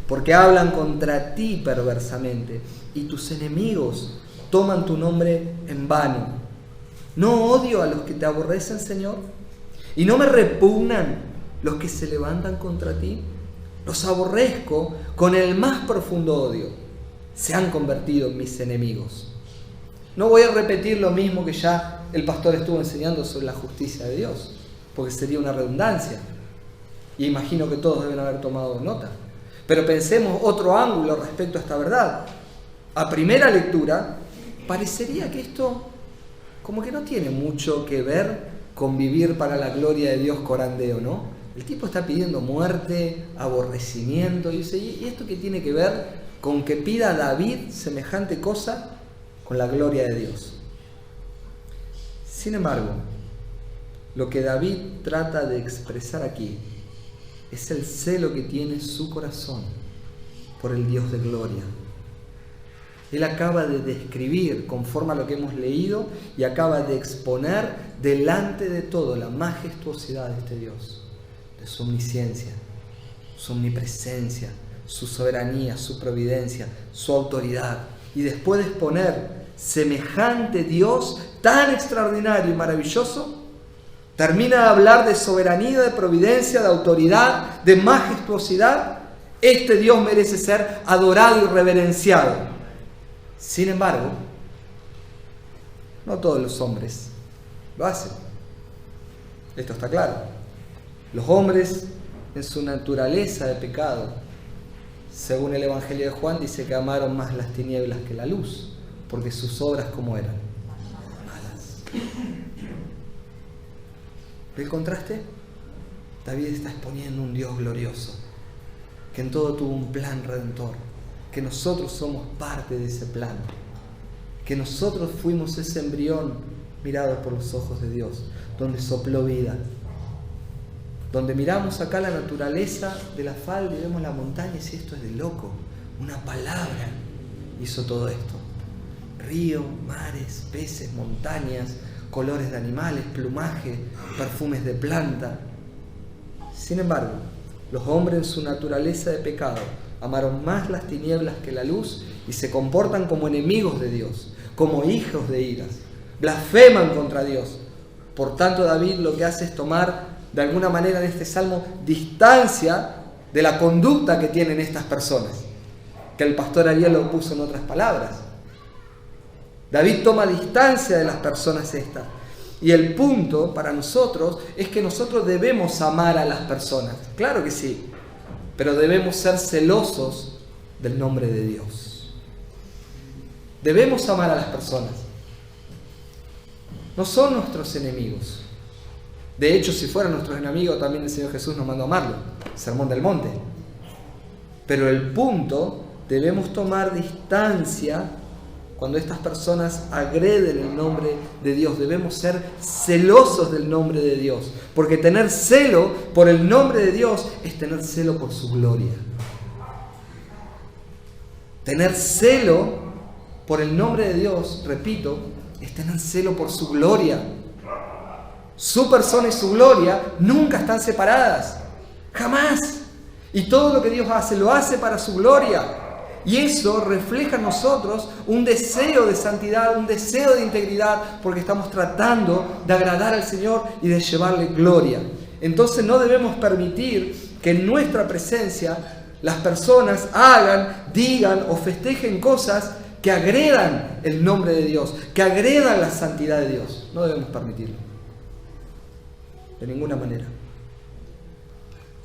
porque hablan contra ti perversamente, y tus enemigos toman tu nombre en vano. ¿No odio a los que te aborrecen, Señor? ¿Y no me repugnan los que se levantan contra ti? Los aborrezco con el más profundo odio. Se han convertido en mis enemigos. No voy a repetir lo mismo que ya el pastor estuvo enseñando sobre la justicia de Dios, porque sería una redundancia. Y imagino que todos deben haber tomado nota. Pero pensemos otro ángulo respecto a esta verdad. A primera lectura, parecería que esto como que no tiene mucho que ver con vivir para la gloria de Dios corandeo, ¿no? El tipo está pidiendo muerte, aborrecimiento, y dice, ¿y esto qué tiene que ver con que pida a David semejante cosa con la gloria de Dios? Sin embargo, lo que David trata de expresar aquí es el celo que tiene su corazón por el Dios de gloria. Él acaba de describir, conforme a lo que hemos leído, y acaba de exponer delante de todo la majestuosidad de este Dios, de su omnisciencia, su omnipresencia, su soberanía, su providencia, su autoridad. Y después de exponer semejante Dios tan extraordinario y maravilloso, termina de hablar de soberanía, de providencia, de autoridad, de majestuosidad. Este Dios merece ser adorado y reverenciado. Sin embargo, no todos los hombres lo hacen. Esto está claro. Los hombres, en su naturaleza de pecado, según el Evangelio de Juan, dice que amaron más las tinieblas que la luz, porque sus obras, ¿cómo eran? Malas. ¿Ve el contraste? David está exponiendo un Dios glorioso, que en todo tuvo un plan redentor, que nosotros somos parte de ese plan, que nosotros fuimos ese embrión mirado por los ojos de Dios, donde sopló vida, donde miramos acá la naturaleza de la falda y vemos la montaña y decimos, esto es de loco, una palabra hizo todo esto. Río, mares, peces, montañas, colores de animales, plumaje, perfumes de planta. Sin embargo, los hombres en su naturaleza de pecado amaron más las tinieblas que la luz y se comportan como enemigos de Dios, como hijos de iras, blasfeman contra Dios. Por tanto, David lo que hace es tomar de alguna manera en este salmo distancia de la conducta que tienen estas personas, que el pastor Ariel lo puso en otras palabras. David toma distancia de las personas estas. Y el punto para nosotros es que nosotros debemos amar a las personas. Claro que sí, pero debemos ser celosos del nombre de Dios. Debemos amar a las personas. No son nuestros enemigos. De hecho, si fueran nuestros enemigos, también el Señor Jesús nos mandó a amarlo. Sermón del Monte. Pero el punto, debemos tomar distancia cuando estas personas agreden el nombre de Dios. Debemos ser celosos del nombre de Dios. Porque tener celo por el nombre de Dios es tener celo por su gloria. Tener celo por el nombre de Dios, repito, es tener celo por su gloria. Su persona y su gloria nunca están separadas. Jamás. Y todo lo que Dios hace, lo hace para su gloria. Y eso refleja en nosotros un deseo de santidad, un deseo de integridad, porque estamos tratando de agradar al Señor y de llevarle gloria. Entonces no debemos permitir que en nuestra presencia las personas hagan, digan o festejen cosas que agredan el nombre de Dios, que agredan la santidad de Dios. No debemos permitirlo. De ninguna manera.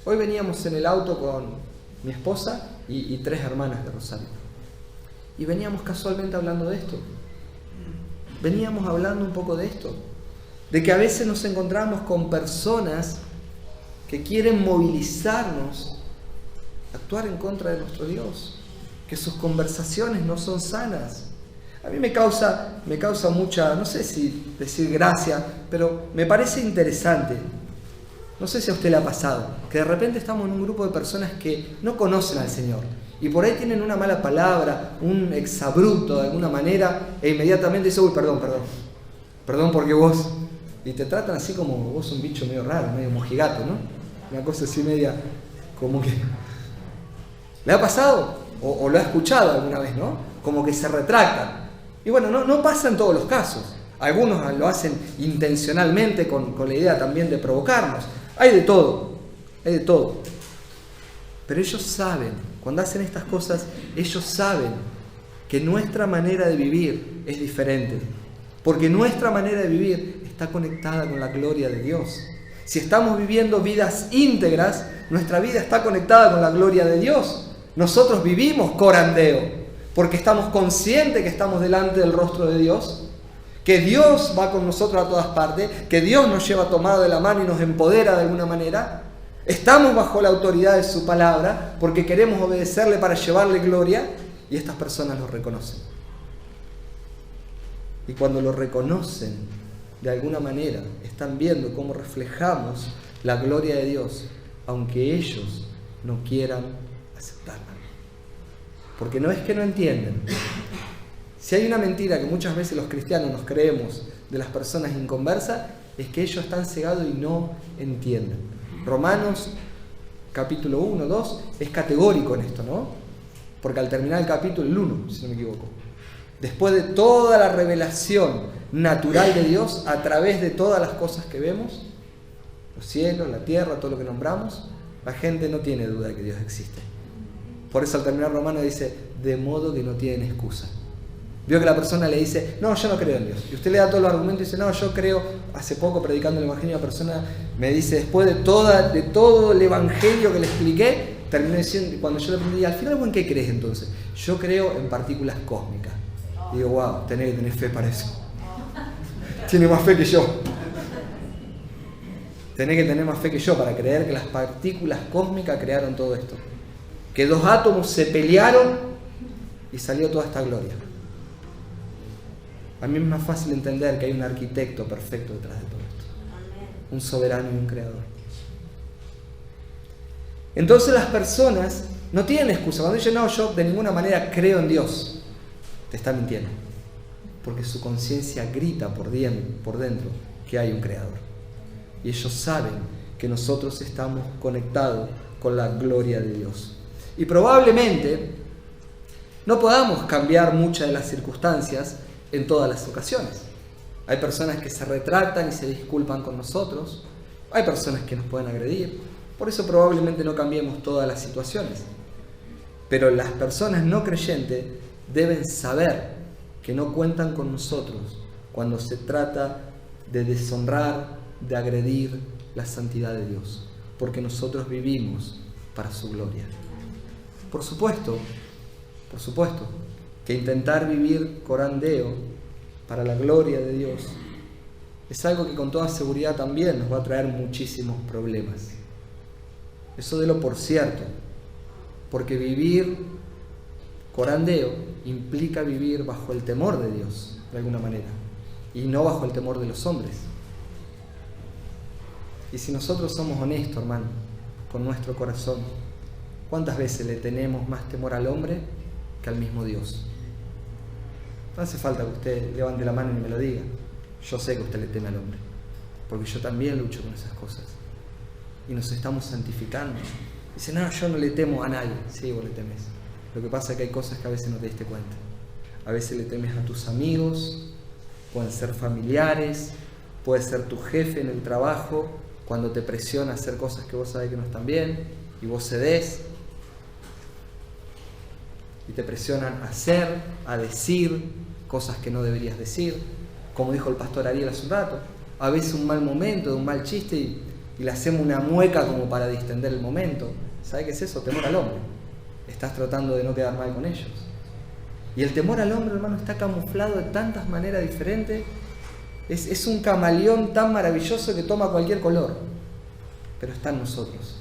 Hoy veníamos en el auto con mi esposa y 3 hermanas de Rosario. Y veníamos casualmente hablando de esto. Veníamos hablando un poco de esto. De que a veces nos encontramos con personas que quieren movilizarnos a actuar en contra de nuestro Dios. Que sus conversaciones no son sanas. A mí me causa mucha, no sé si decir gracia, pero me parece interesante. No sé si a usted le ha pasado, que de repente estamos en un grupo de personas que no conocen al Señor y por ahí tienen una mala palabra, un exabrupto de alguna manera e inmediatamente dicen, uy, perdón porque vos, y te tratan así como vos un bicho medio raro, medio mojigato, ¿no? Una cosa así media, como que... ¿Le ha pasado? O lo ha escuchado alguna vez, ¿no? Como que se retractan. Y bueno, no pasa en todos los casos. Algunos lo hacen intencionalmente con la idea también de provocarnos. Hay de todo. Pero ellos saben, cuando hacen estas cosas, ellos saben que nuestra manera de vivir es diferente. Porque nuestra manera de vivir está conectada con la gloria de Dios. Si estamos viviendo vidas íntegras, nuestra vida está conectada con la gloria de Dios. Nosotros vivimos corandeo, porque estamos conscientes que estamos delante del rostro de Dios, que Dios va con nosotros a todas partes, que Dios nos lleva tomado de la mano y nos empodera de alguna manera. Estamos bajo la autoridad de su palabra porque queremos obedecerle para llevarle gloria y estas personas lo reconocen. Y cuando lo reconocen, de alguna manera, están viendo cómo reflejamos la gloria de Dios, aunque ellos no quieran aceptarla. Porque no es que no entienden. Si hay una mentira que muchas veces los cristianos nos creemos de las personas inconversas, es que ellos están cegados y no entienden. Romanos capítulo 1, 2 es categórico en esto, ¿no? Porque al terminar el capítulo, el 1, si no me equivoco, después de toda la revelación natural de Dios a través de todas las cosas que vemos, los cielos, la tierra, todo lo que nombramos, la gente no tiene duda de que Dios existe. Por eso al terminar Romanos dice, de modo que no tienen excusa. Vio que la persona le dice, no, yo no creo en Dios. Y usted le da todos los argumentos y dice, no, yo creo. Hace poco predicando el Evangelio, una persona me dice, después de todo el Evangelio que le expliqué, terminó diciendo, cuando yo le pregunté, al final, ¿en qué crees entonces? Yo creo en partículas cósmicas. Y digo, wow, tenés que tener fe para eso. Tiene más fe que yo. Tenés que tener más fe que yo para creer que las partículas cósmicas crearon todo esto. Que dos átomos se pelearon y salió toda esta gloria. A mí es más fácil entender que hay un arquitecto perfecto detrás de todo esto. Un soberano y un creador. Entonces las personas no tienen excusa. Cuando dicen, no, yo de ninguna manera creo en Dios, te está mintiendo. Porque su conciencia grita por dentro que hay un creador. Y ellos saben que nosotros estamos conectados con la gloria de Dios. Y probablemente no podamos cambiar muchas de las circunstancias en todas las ocasiones. Hay personas que se retractan y se disculpan con nosotros. Hay personas que nos pueden agredir. Por eso probablemente no cambiemos todas las situaciones. Pero las personas no creyentes deben saber que no cuentan con nosotros cuando se trata de deshonrar, de agredir la santidad de Dios. Porque nosotros vivimos para su gloria. Por supuesto, que intentar vivir corandeo para la gloria de Dios es algo que con toda seguridad también nos va a traer muchísimos problemas. Eso délo por cierto, porque vivir corandeo implica vivir bajo el temor de Dios, de alguna manera, y no bajo el temor de los hombres. Y si nosotros somos honestos, hermano, con nuestro corazón, ¿cuántas veces le tenemos más temor al hombre que al mismo Dios? No hace falta que usted levante la mano y me lo diga. Yo sé que usted le teme al hombre, porque yo también lucho con esas cosas. Y nos estamos santificando. Dice, no, yo no le temo a nadie. Sí, vos le temes. Lo que pasa es que hay cosas que a veces no te diste cuenta. A veces le temes a tus amigos, pueden ser familiares, puede ser tu jefe en el trabajo, cuando te presiona a hacer cosas que vos sabés que no están bien, y vos cedés, y te presionan a hacer, a decir cosas que no deberías decir, como dijo el pastor Ariel hace un rato, a veces un mal momento, un mal chiste, y le hacemos una mueca como para distender el momento. ¿Sabes qué es eso? Temor al hombre. Estás tratando de no quedar mal con ellos. Y el temor al hombre, hermano, está camuflado de tantas maneras diferentes. Es un camaleón tan maravilloso que toma cualquier color, pero está en nosotros.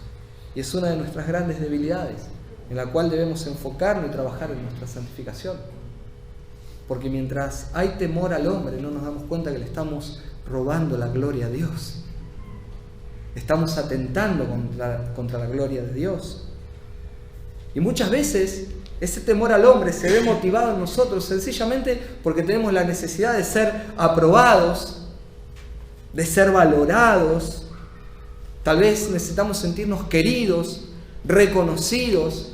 Y es una de nuestras grandes debilidades, en la cual debemos enfocarnos y trabajar en nuestra santificación. Porque mientras hay temor al hombre, no nos damos cuenta que le estamos robando la gloria a Dios. Estamos atentando contra la gloria de Dios. Y muchas veces ese temor al hombre se ve motivado en nosotros sencillamente porque tenemos la necesidad de ser aprobados, de ser valorados. Tal vez necesitamos sentirnos queridos, reconocidos.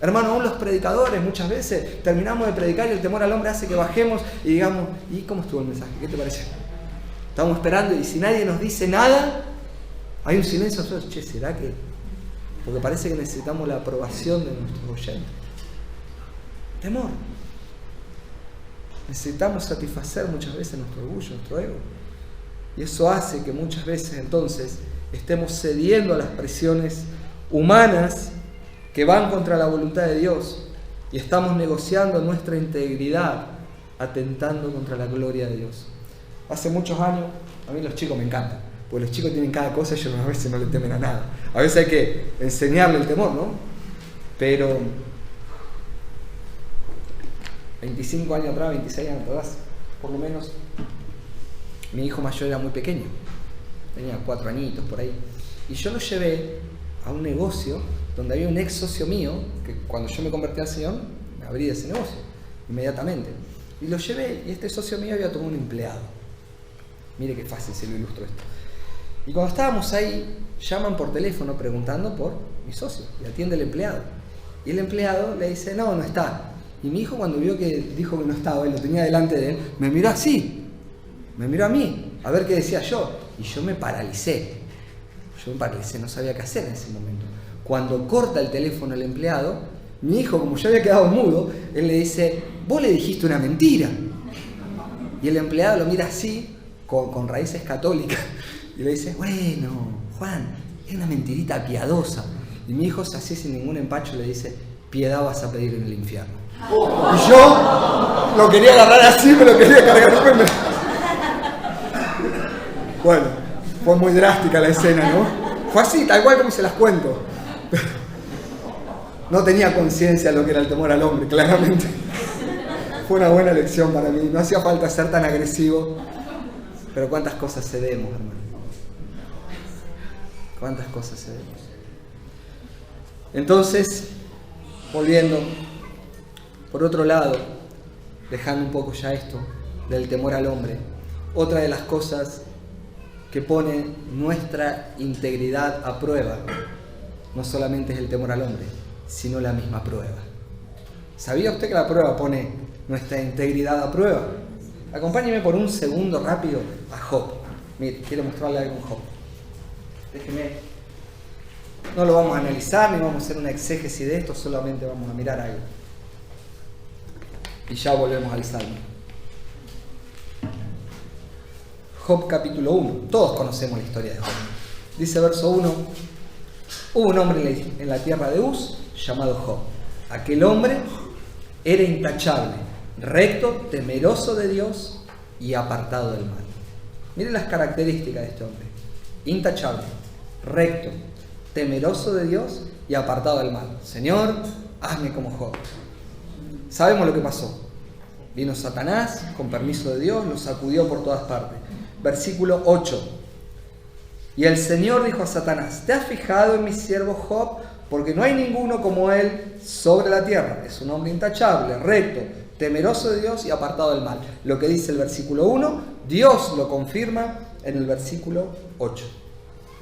Hermano, aún los predicadores muchas veces terminamos de predicar y el temor al hombre hace que bajemos y digamos, ¿y cómo estuvo el mensaje? ¿Qué te pareció? Estamos esperando y si nadie nos dice nada, hay un silencio. Che, ¿será que...? Porque parece que necesitamos la aprobación de nuestros oyentes. Temor. Necesitamos satisfacer muchas veces nuestro orgullo, nuestro ego. Y eso hace que muchas veces entonces estemos cediendo a las presiones humanas que van contra la voluntad de Dios y estamos negociando nuestra integridad, atentando contra la gloria de Dios. Hace muchos años, a mí los chicos me encantan, porque los chicos tienen cada cosa y ellos a veces no le temen a nada. A veces hay que enseñarle el temor, ¿no? Pero 25 años atrás, 26 años atrás, por lo menos, mi hijo mayor era muy pequeño, tenía 4 añitos por ahí, y yo lo llevé a un negocio donde había un ex socio mío, que cuando yo me convertí al Señor, me abrí de ese negocio, inmediatamente, y lo llevé, y este socio mío había tomado un empleado. Mire qué fácil se lo ilustro esto. Y cuando estábamos ahí, llaman por teléfono preguntando por mi socio, y atiende el empleado, y el empleado le dice, no está. Y mi hijo, cuando vio que dijo que no estaba, él lo tenía delante de él, me miró así, me miró a mí, a ver qué decía yo, y yo me paralicé. Yo me parece, no sabía qué hacer en ese momento. Cuando corta el teléfono el empleado, mi hijo, como yo había quedado mudo, él le dice, vos le dijiste una mentira. Y el empleado lo mira así, con raíces católicas, y le dice, bueno, Juan, es una mentirita piadosa. Y mi hijo, así sin ningún empacho, le dice, piedad vas a pedir en el infierno. Y yo lo quería agarrar así, me lo quería cargar. Bueno, fue muy drástica la escena, ¿no? Fue así, tal cual como se las cuento. No tenía conciencia de lo que era el temor al hombre, claramente. Fue una buena lección para mí. No hacía falta ser tan agresivo. Pero cuántas cosas cedemos, hermano. Cuántas cosas cedemos. Entonces, volviendo, por otro lado, dejando un poco ya esto del temor al hombre, otra de las cosas que pone nuestra integridad a prueba, no solamente es el temor al hombre, sino la misma prueba. ¿Sabía usted que la prueba pone nuestra integridad a prueba? Acompáñeme por un segundo rápido a Job. Mire, quiero mostrarle algo en Job. Déjeme. No lo vamos a analizar, ni vamos a hacer una exégesis de esto, solamente vamos a mirar algo. Y ya volvemos al Salmo. Job capítulo 1. Todos conocemos la historia de Job. Dice verso 1. Hubo un hombre en la tierra de Uz llamado Job. Aquel hombre era intachable, recto, temeroso de Dios y apartado del mal. Miren las características de este hombre. Intachable, recto, temeroso de Dios y apartado del mal. Señor, hazme como Job. Sabemos lo que pasó. Vino Satanás, con permiso de Dios, lo sacudió por todas partes. Versículo 8. Y el Señor dijo a Satanás, ¿te has fijado en mi siervo Job? Porque no hay ninguno como él sobre la tierra. Es un hombre intachable, recto, temeroso de Dios y apartado del mal. Lo que dice el versículo 1, Dios lo confirma en el versículo 8.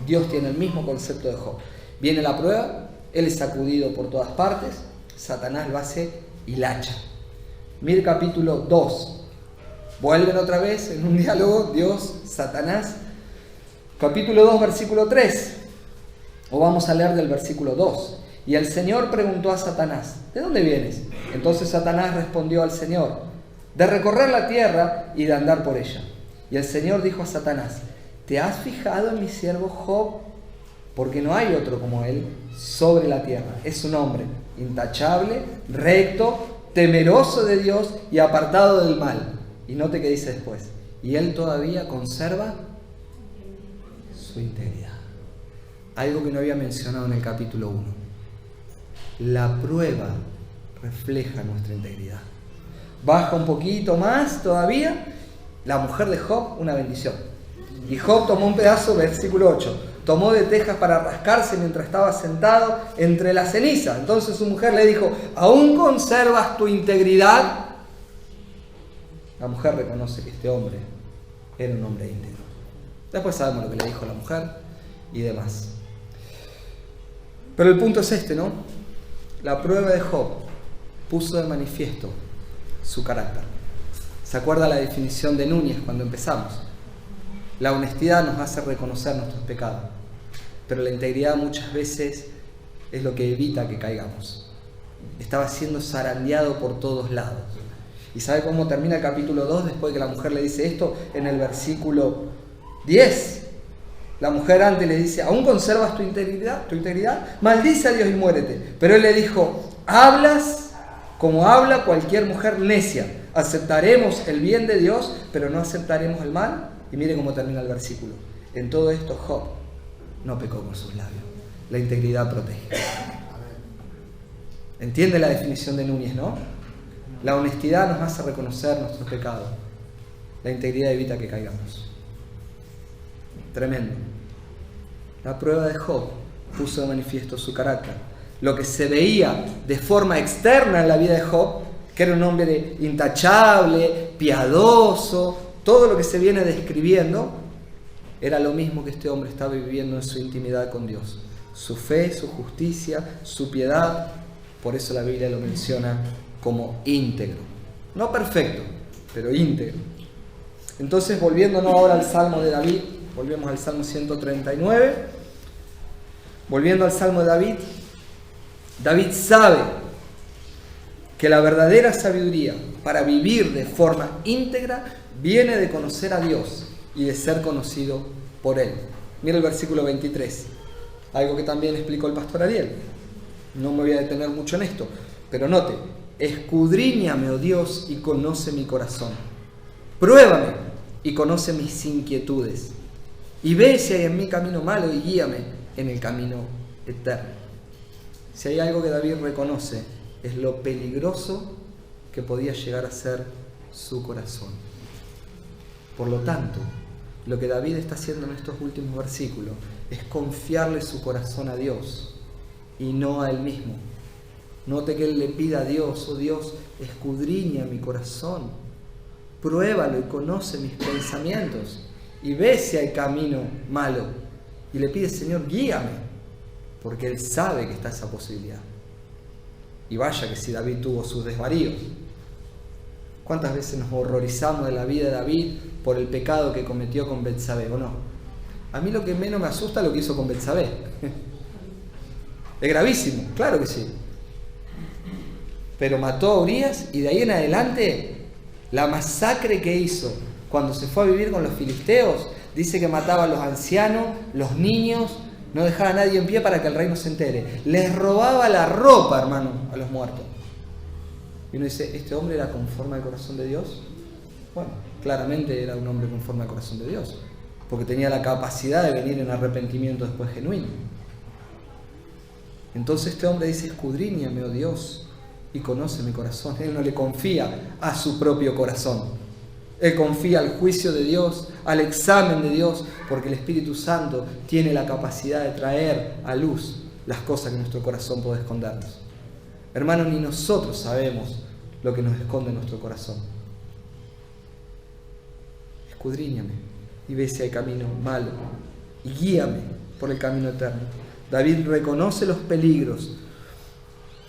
Dios tiene el mismo concepto de Job. Viene la prueba, él es sacudido por todas partes, Satanás lo hace hilacha. Mire capítulo 2. Vuelven otra vez en un diálogo, Dios, Satanás. Capítulo 2, versículo 3. O vamos a leer del versículo 2. Y el Señor preguntó a Satanás, ¿de dónde vienes? Entonces Satanás respondió al Señor, de recorrer la tierra y de andar por ella. Y el Señor dijo a Satanás, ¿te has fijado en mi siervo Job? Porque no hay otro como él sobre la tierra. Es un hombre intachable, recto, temeroso de Dios y apartado del mal. Y note que dice después, y él todavía conserva su integridad. Algo que no había mencionado en el capítulo 1. La prueba refleja nuestra integridad. Baja un poquito más todavía. La mujer de Job, una bendición. Y Job tomó un pedazo, versículo 8. Tomó de tejas para rascarse mientras estaba sentado entre la ceniza. Entonces su mujer le dijo, ¿aún conservas tu integridad? La mujer reconoce que este hombre era un hombre íntegro. Después sabemos lo que le dijo la mujer y demás. Pero el punto es este, ¿no? La prueba de Job puso de manifiesto su carácter. ¿Se acuerda la definición de Núñez cuando empezamos? La honestidad nos hace reconocer nuestros pecados, pero la integridad muchas veces es lo que evita que caigamos. Estaba siendo zarandeado por todos lados. ¿Y sabe cómo termina el capítulo 2 después de que la mujer le dice esto? En el versículo 10. La mujer antes le dice, ¿aún conservas tu integridad? Maldice a Dios y muérete. Pero él le dijo, hablas como habla cualquier mujer necia. Aceptaremos el bien de Dios, pero no aceptaremos el mal. Y mire cómo termina el versículo. En todo esto Job no pecó con sus labios. La integridad protege. ¿Entiende la definición de Núñez, no? La honestidad nos hace reconocer nuestros pecados. La integridad evita que caigamos. Tremendo. La prueba de Job puso de manifiesto su carácter. Lo que se veía de forma externa en la vida de Job, que era un hombre intachable, piadoso, todo lo que se viene describiendo, era lo mismo que este hombre estaba viviendo en su intimidad con Dios. Su fe, su justicia, su piedad. Por eso la Biblia lo menciona como íntegro. No perfecto, pero íntegro. Entonces, volviéndonos ahora al Salmo de David, volvemos al Salmo 139. Volviendo al Salmo de David, David sabe que la verdadera sabiduría para vivir de forma íntegra viene de conocer a Dios y de ser conocido por Él. Mira el versículo 23, algo que también explicó el pastor Ariel. No me voy a detener mucho en esto, pero note: escudriñame, oh Dios, y conoce mi corazón. Pruébame y conoce mis inquietudes. Y ve si hay en mí camino malo y guíame en el camino eterno. Si hay algo que David reconoce, es lo peligroso que podía llegar a ser su corazón. Por lo tanto, lo que David está haciendo en estos últimos versículos es confiarle su corazón a Dios y no a él mismo. Note que él le pide a Dios: oh Dios, escudriña mi corazón, pruébalo y conoce mis pensamientos, y ve si hay camino malo. Y le pide: Señor, guíame, porque él sabe que está esa posibilidad. Y vaya que si David tuvo sus desvaríos. ¿Cuántas veces nos horrorizamos de la vida de David por el pecado que cometió con Betsabé, o no? A mí lo que menos me asusta es lo que hizo con Betsabé. Es gravísimo, claro que sí. Pero mató a Urías, y de ahí en adelante la masacre que hizo cuando se fue a vivir con los filisteos, dice que mataba a los ancianos, los niños, no dejaba a nadie en pie para que el rey no se entere. Les robaba la ropa, hermano, a los muertos. Y uno dice: ¿este hombre era conforme al corazón de Dios? Bueno, claramente era un hombre conforme al corazón de Dios, porque tenía la capacidad de venir en arrepentimiento después genuino. Entonces este hombre dice: escudriñame, oh Dios, y conoce mi corazón. Él no le confía a su propio corazón. Él confía al juicio de Dios, al examen de Dios, porque el Espíritu Santo tiene la capacidad de traer a luz las cosas que nuestro corazón puede escondernos. Hermanos, ni nosotros sabemos lo que nos esconde nuestro corazón. Escudriñame y ve si hay camino malo y guíame por el camino eterno. David reconoce los peligros,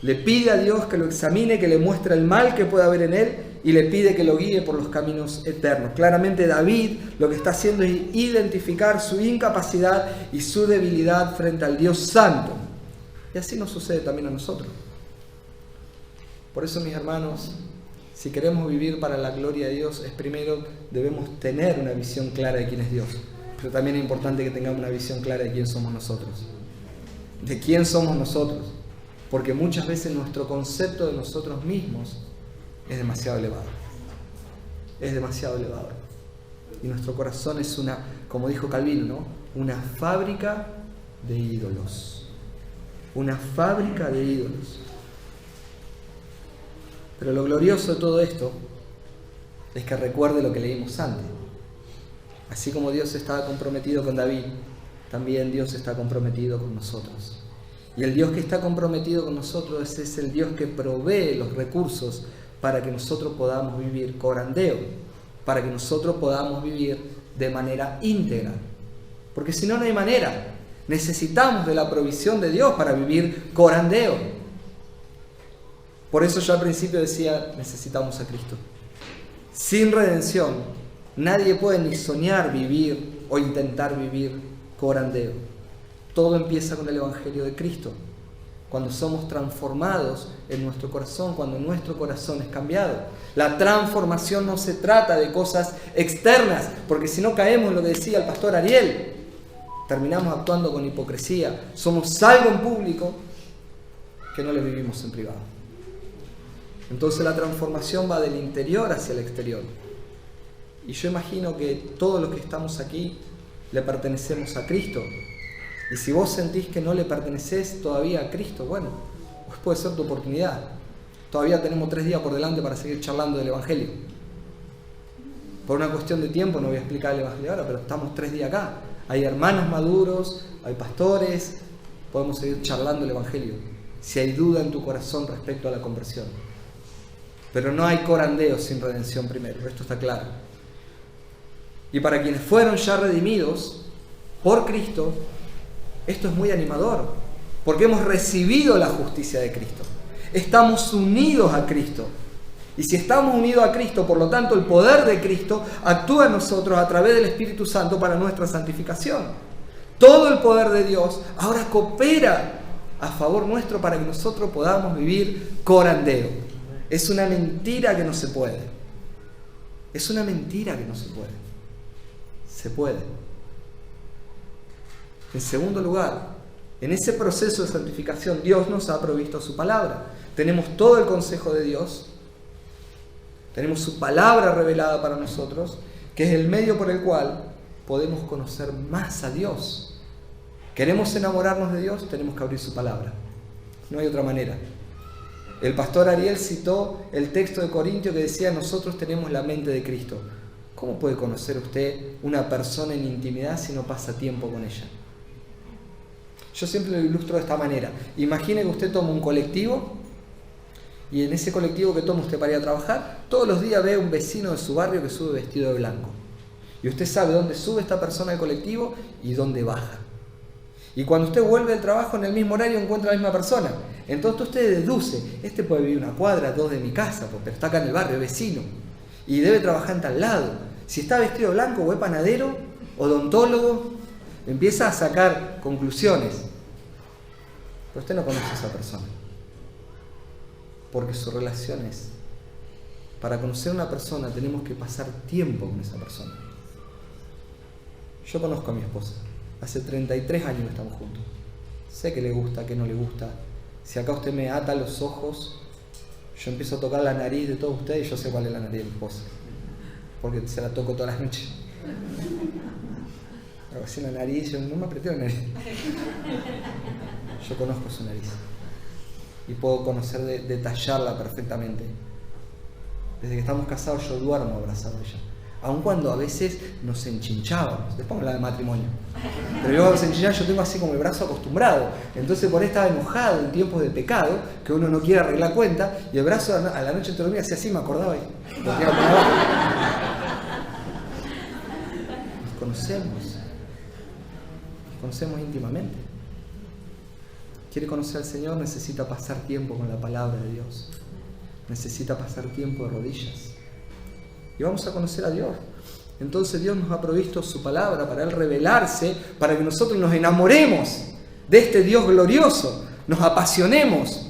le pide a Dios que lo examine, que le muestre el mal que puede haber en él, y le pide que lo guíe por los caminos eternos. Claramente David lo que está haciendo es identificar su incapacidad y su debilidad frente al Dios Santo. Y así nos sucede también a nosotros. Por eso, mis hermanos, si queremos vivir para la gloria de Dios, es primero debemos tener una visión clara de quién es Dios. Pero también es importante que tengamos una visión clara de quién somos nosotros. De quién somos nosotros. Porque muchas veces nuestro concepto de nosotros mismos es demasiado elevado. Es demasiado elevado. Y nuestro corazón es una, como dijo Calvino, ¿no?, una fábrica de ídolos. Una fábrica de ídolos. Pero lo glorioso de todo esto es que recuerde lo que leímos antes. Así como Dios estaba comprometido con David, también Dios está comprometido con nosotros. Y el Dios que está comprometido con nosotros es el Dios que provee los recursos para que nosotros podamos vivir corandeo, para que nosotros podamos vivir de manera íntegra. Porque si no, no hay manera. Necesitamos de la provisión de Dios para vivir corandeo. Por eso yo al principio decía: necesitamos a Cristo. Sin redención, nadie puede ni soñar vivir o intentar vivir corandeo. Todo empieza con el Evangelio de Cristo. Cuando somos transformados en nuestro corazón, cuando nuestro corazón es cambiado. La transformación no se trata de cosas externas, porque si no caemos en lo que decía el pastor Ariel, terminamos actuando con hipocresía. Somos algo en público que no le vivimos en privado. Entonces la transformación va del interior hacia el exterior. Y yo imagino que todos los que estamos aquí le pertenecemos a Cristo. Y si vos sentís que no le pertenecés todavía a Cristo, bueno, pues puede ser tu oportunidad. Todavía tenemos 3 días por delante para seguir charlando del Evangelio. Por una cuestión de tiempo no voy a explicar el Evangelio ahora, pero estamos 3 días acá. Hay hermanos maduros, hay pastores, podemos seguir charlando el Evangelio. Si hay duda en tu corazón respecto a la conversión. Pero no hay corandeo sin redención primero, esto está claro. Y para quienes fueron ya redimidos por Cristo, esto es muy animador, porque hemos recibido la justicia de Cristo. Estamos unidos a Cristo. Y si estamos unidos a Cristo, por lo tanto, el poder de Cristo actúa en nosotros a través del Espíritu Santo para nuestra santificación. todo el poder de Dios ahora coopera a favor nuestro para que nosotros podamos vivir corandeo. Es una mentira que no se puede. Es una mentira que no se puede. Se puede. En segundo lugar, en ese proceso de santificación, Dios nos ha provisto su palabra. Tenemos todo el consejo de Dios. Tenemos su palabra revelada para nosotros, que es el medio por el cual podemos conocer más a Dios. ¿Queremos enamorarnos de Dios? Tenemos que abrir su palabra. No hay otra manera. El pastor Ariel citó el texto de Corintio que decía: nosotros tenemos la mente de Cristo. ¿Cómo puede conocer usted una persona en intimidad si no pasa tiempo con ella? Yo siempre lo ilustro de esta manera. Imagine que usted toma un colectivo y en ese colectivo que toma usted para ir a trabajar, todos los días ve a un vecino de su barrio que sube vestido de blanco. Y usted sabe dónde sube esta persona del colectivo y dónde baja. Y cuando usted vuelve del trabajo en el mismo horario encuentra a la misma persona. Entonces usted deduce: este puede vivir una cuadra, 2 de mi casa, pero está acá en el barrio, es vecino. Y debe trabajar en tal lado. Si está vestido de blanco o es panadero, odontólogo, empieza a sacar conclusiones. Pero usted no conoce a esa persona. Porque su relación es... Para conocer a una persona tenemos que pasar tiempo con esa persona. Yo conozco a mi esposa. Hace 33 años que estamos juntos. Sé qué le gusta, qué no le gusta. Si acá usted me ata los ojos, yo empiezo a tocar la nariz de todos ustedes y yo sé cuál es la nariz de mi esposa. Porque se la toco todas las noches. Hago así la nariz, yo no me apreté la nariz. Yo conozco su nariz. Y puedo conocer, detallarla perfectamente. Desde que estamos casados yo duermo abrazado a ella. Aun cuando a veces nos enchinchábamos. Después me habla de matrimonio. Pero yo a veces enchinchábamos, yo tengo así como el brazo acostumbrado. Entonces por ahí estaba enojado en tiempos de pecado, que uno no quiere arreglar cuenta, y el brazo a la noche te dormía hacía así, me acordaba y lo tiraba para abajo. Nos conocemos íntimamente. Quiere conocer al Señor, necesita pasar tiempo con la palabra de Dios. Necesita pasar tiempo de rodillas. Y vamos a conocer a Dios. Entonces Dios nos ha provisto su palabra para Él revelarse, para que nosotros nos enamoremos de este Dios glorioso, nos apasionemos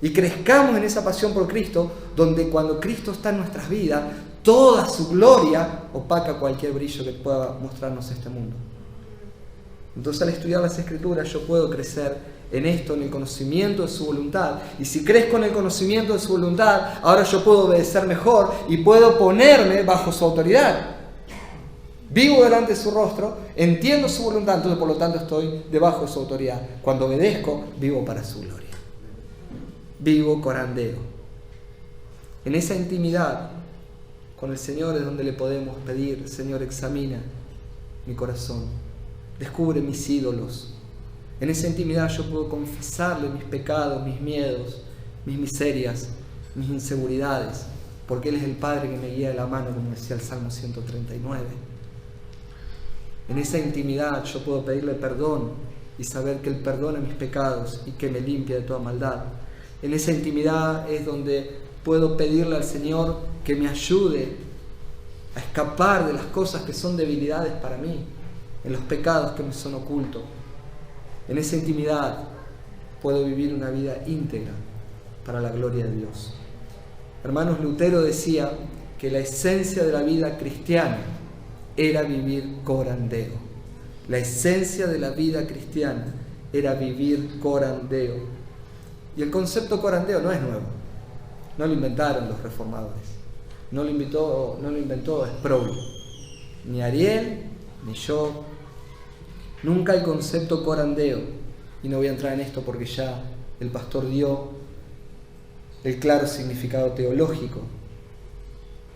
y crezcamos en esa pasión por Cristo, donde cuando Cristo está en nuestras vidas, toda su gloria opaca cualquier brillo que pueda mostrarnos este mundo. Entonces al estudiar las Escrituras yo puedo crecer en esto, en el conocimiento de su voluntad. Y si crezco en el conocimiento de su voluntad, ahora yo puedo obedecer mejor y puedo ponerme bajo su autoridad. Vivo delante de su rostro, entiendo su voluntad, entonces por lo tanto estoy debajo de su autoridad. Cuando obedezco, vivo para su gloria. Vivo corandeo. En esa intimidad con el Señor es donde le podemos pedir: Señor, examina mi corazón, descubre mis ídolos. En esa intimidad yo puedo confesarle mis pecados, mis miedos, mis miserias, mis inseguridades, porque Él es el Padre que me guía de la mano, como decía el Salmo 139. En esa intimidad yo puedo pedirle perdón y saber que Él perdona mis pecados y que me limpia de toda maldad. En esa intimidad es donde puedo pedirle al Señor que me ayude a escapar de las cosas que son debilidades para mí, en los pecados que me son ocultos. En esa intimidad puedo vivir una vida íntegra para la gloria de Dios. Hermanos, Lutero decía que la esencia de la vida cristiana era vivir corandeo. La esencia de la vida cristiana era vivir corandeo. Y el concepto corandeo no es nuevo. No lo inventaron los reformadores. No lo inventó Sproul. Ni Ariel, ni yo. Nunca el concepto corandeo, y no voy a entrar en esto porque ya el pastor dio el claro significado teológico,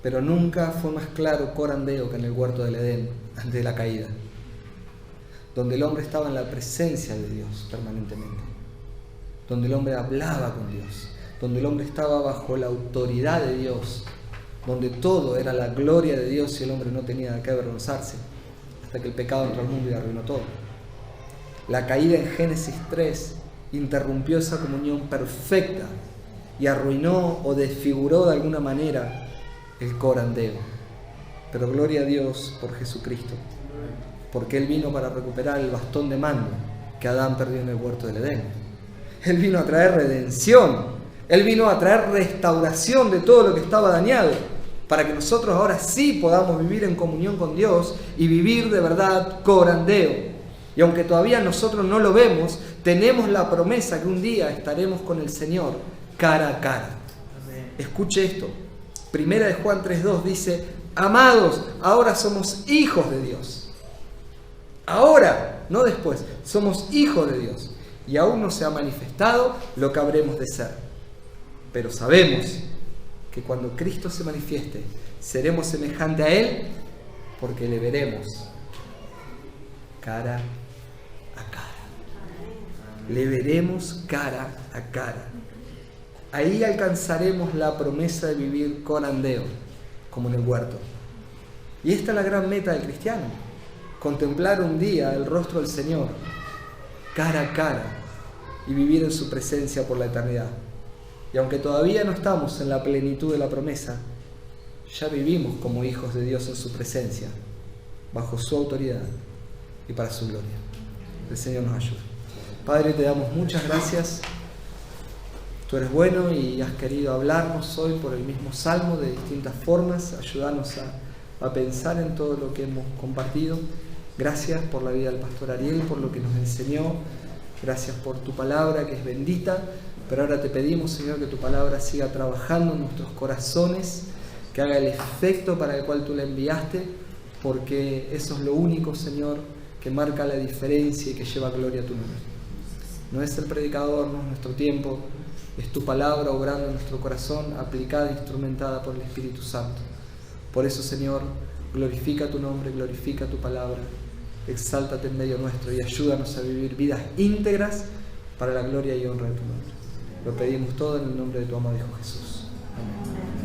pero nunca fue más claro corandeo que en el huerto del Edén, antes de la caída, donde el hombre estaba en la presencia de Dios permanentemente, donde el hombre hablaba con Dios, donde el hombre estaba bajo la autoridad de Dios, donde todo era la gloria de Dios y el hombre no tenía de qué avergonzarse, hasta que el pecado entró al mundo y arruinó todo. La caída en Génesis 3 interrumpió esa comunión perfecta y arruinó o desfiguró de alguna manera el corandeo. Pero gloria a Dios por Jesucristo. porque Él vino para recuperar el bastón de mando que Adán perdió en el huerto del Edén. Él vino a traer redención, Él vino a traer restauración de todo lo que estaba dañado, para que nosotros ahora sí podamos vivir en comunión con Dios y vivir de verdad corandeo. Y aunque todavía nosotros no lo vemos, tenemos la promesa que un día estaremos con el Señor cara a cara. Amén. Escuche esto. Primera de Juan 3:2 dice: amados, ahora somos hijos de Dios. Ahora, no después, somos hijos de Dios. Y aún no se ha manifestado lo que habremos de ser. Pero sabemos que cuando Cristo se manifieste, seremos semejantes a Él, porque le veremos cara a cara. Le veremos cara a cara. Ahí alcanzaremos la promesa de vivir corandeo, como en el huerto. Y esta es la gran meta del cristiano: contemplar un día el rostro del Señor, cara a cara, y vivir en su presencia por la eternidad. Y aunque todavía no estamos en la plenitud de la promesa, ya vivimos como hijos de Dios en su presencia, bajo su autoridad y para su gloria. El Señor nos ayude. Padre, te damos muchas gracias. Tú eres bueno y has querido hablarnos hoy por el mismo salmo de distintas formas. Ayúdanos a pensar en todo lo que hemos compartido. Gracias por la vida del pastor Ariel, por lo que nos enseñó. Gracias por tu palabra, que es bendita. Pero ahora te pedimos, Señor, que tu palabra siga trabajando en nuestros corazones, que haga el efecto para el cual tú la enviaste, porque eso es lo único, Señor, que marca la diferencia y que lleva gloria a tu nombre. No es el predicador, no es nuestro tiempo, es tu palabra obrando en nuestro corazón, aplicada e instrumentada por el Espíritu Santo. Por eso, Señor, glorifica tu nombre, glorifica tu palabra, exáltate en medio nuestro y ayúdanos a vivir vidas íntegras para la gloria y honra de tu nombre. Lo pedimos todo en el nombre de tu amado Hijo Jesús. Amén.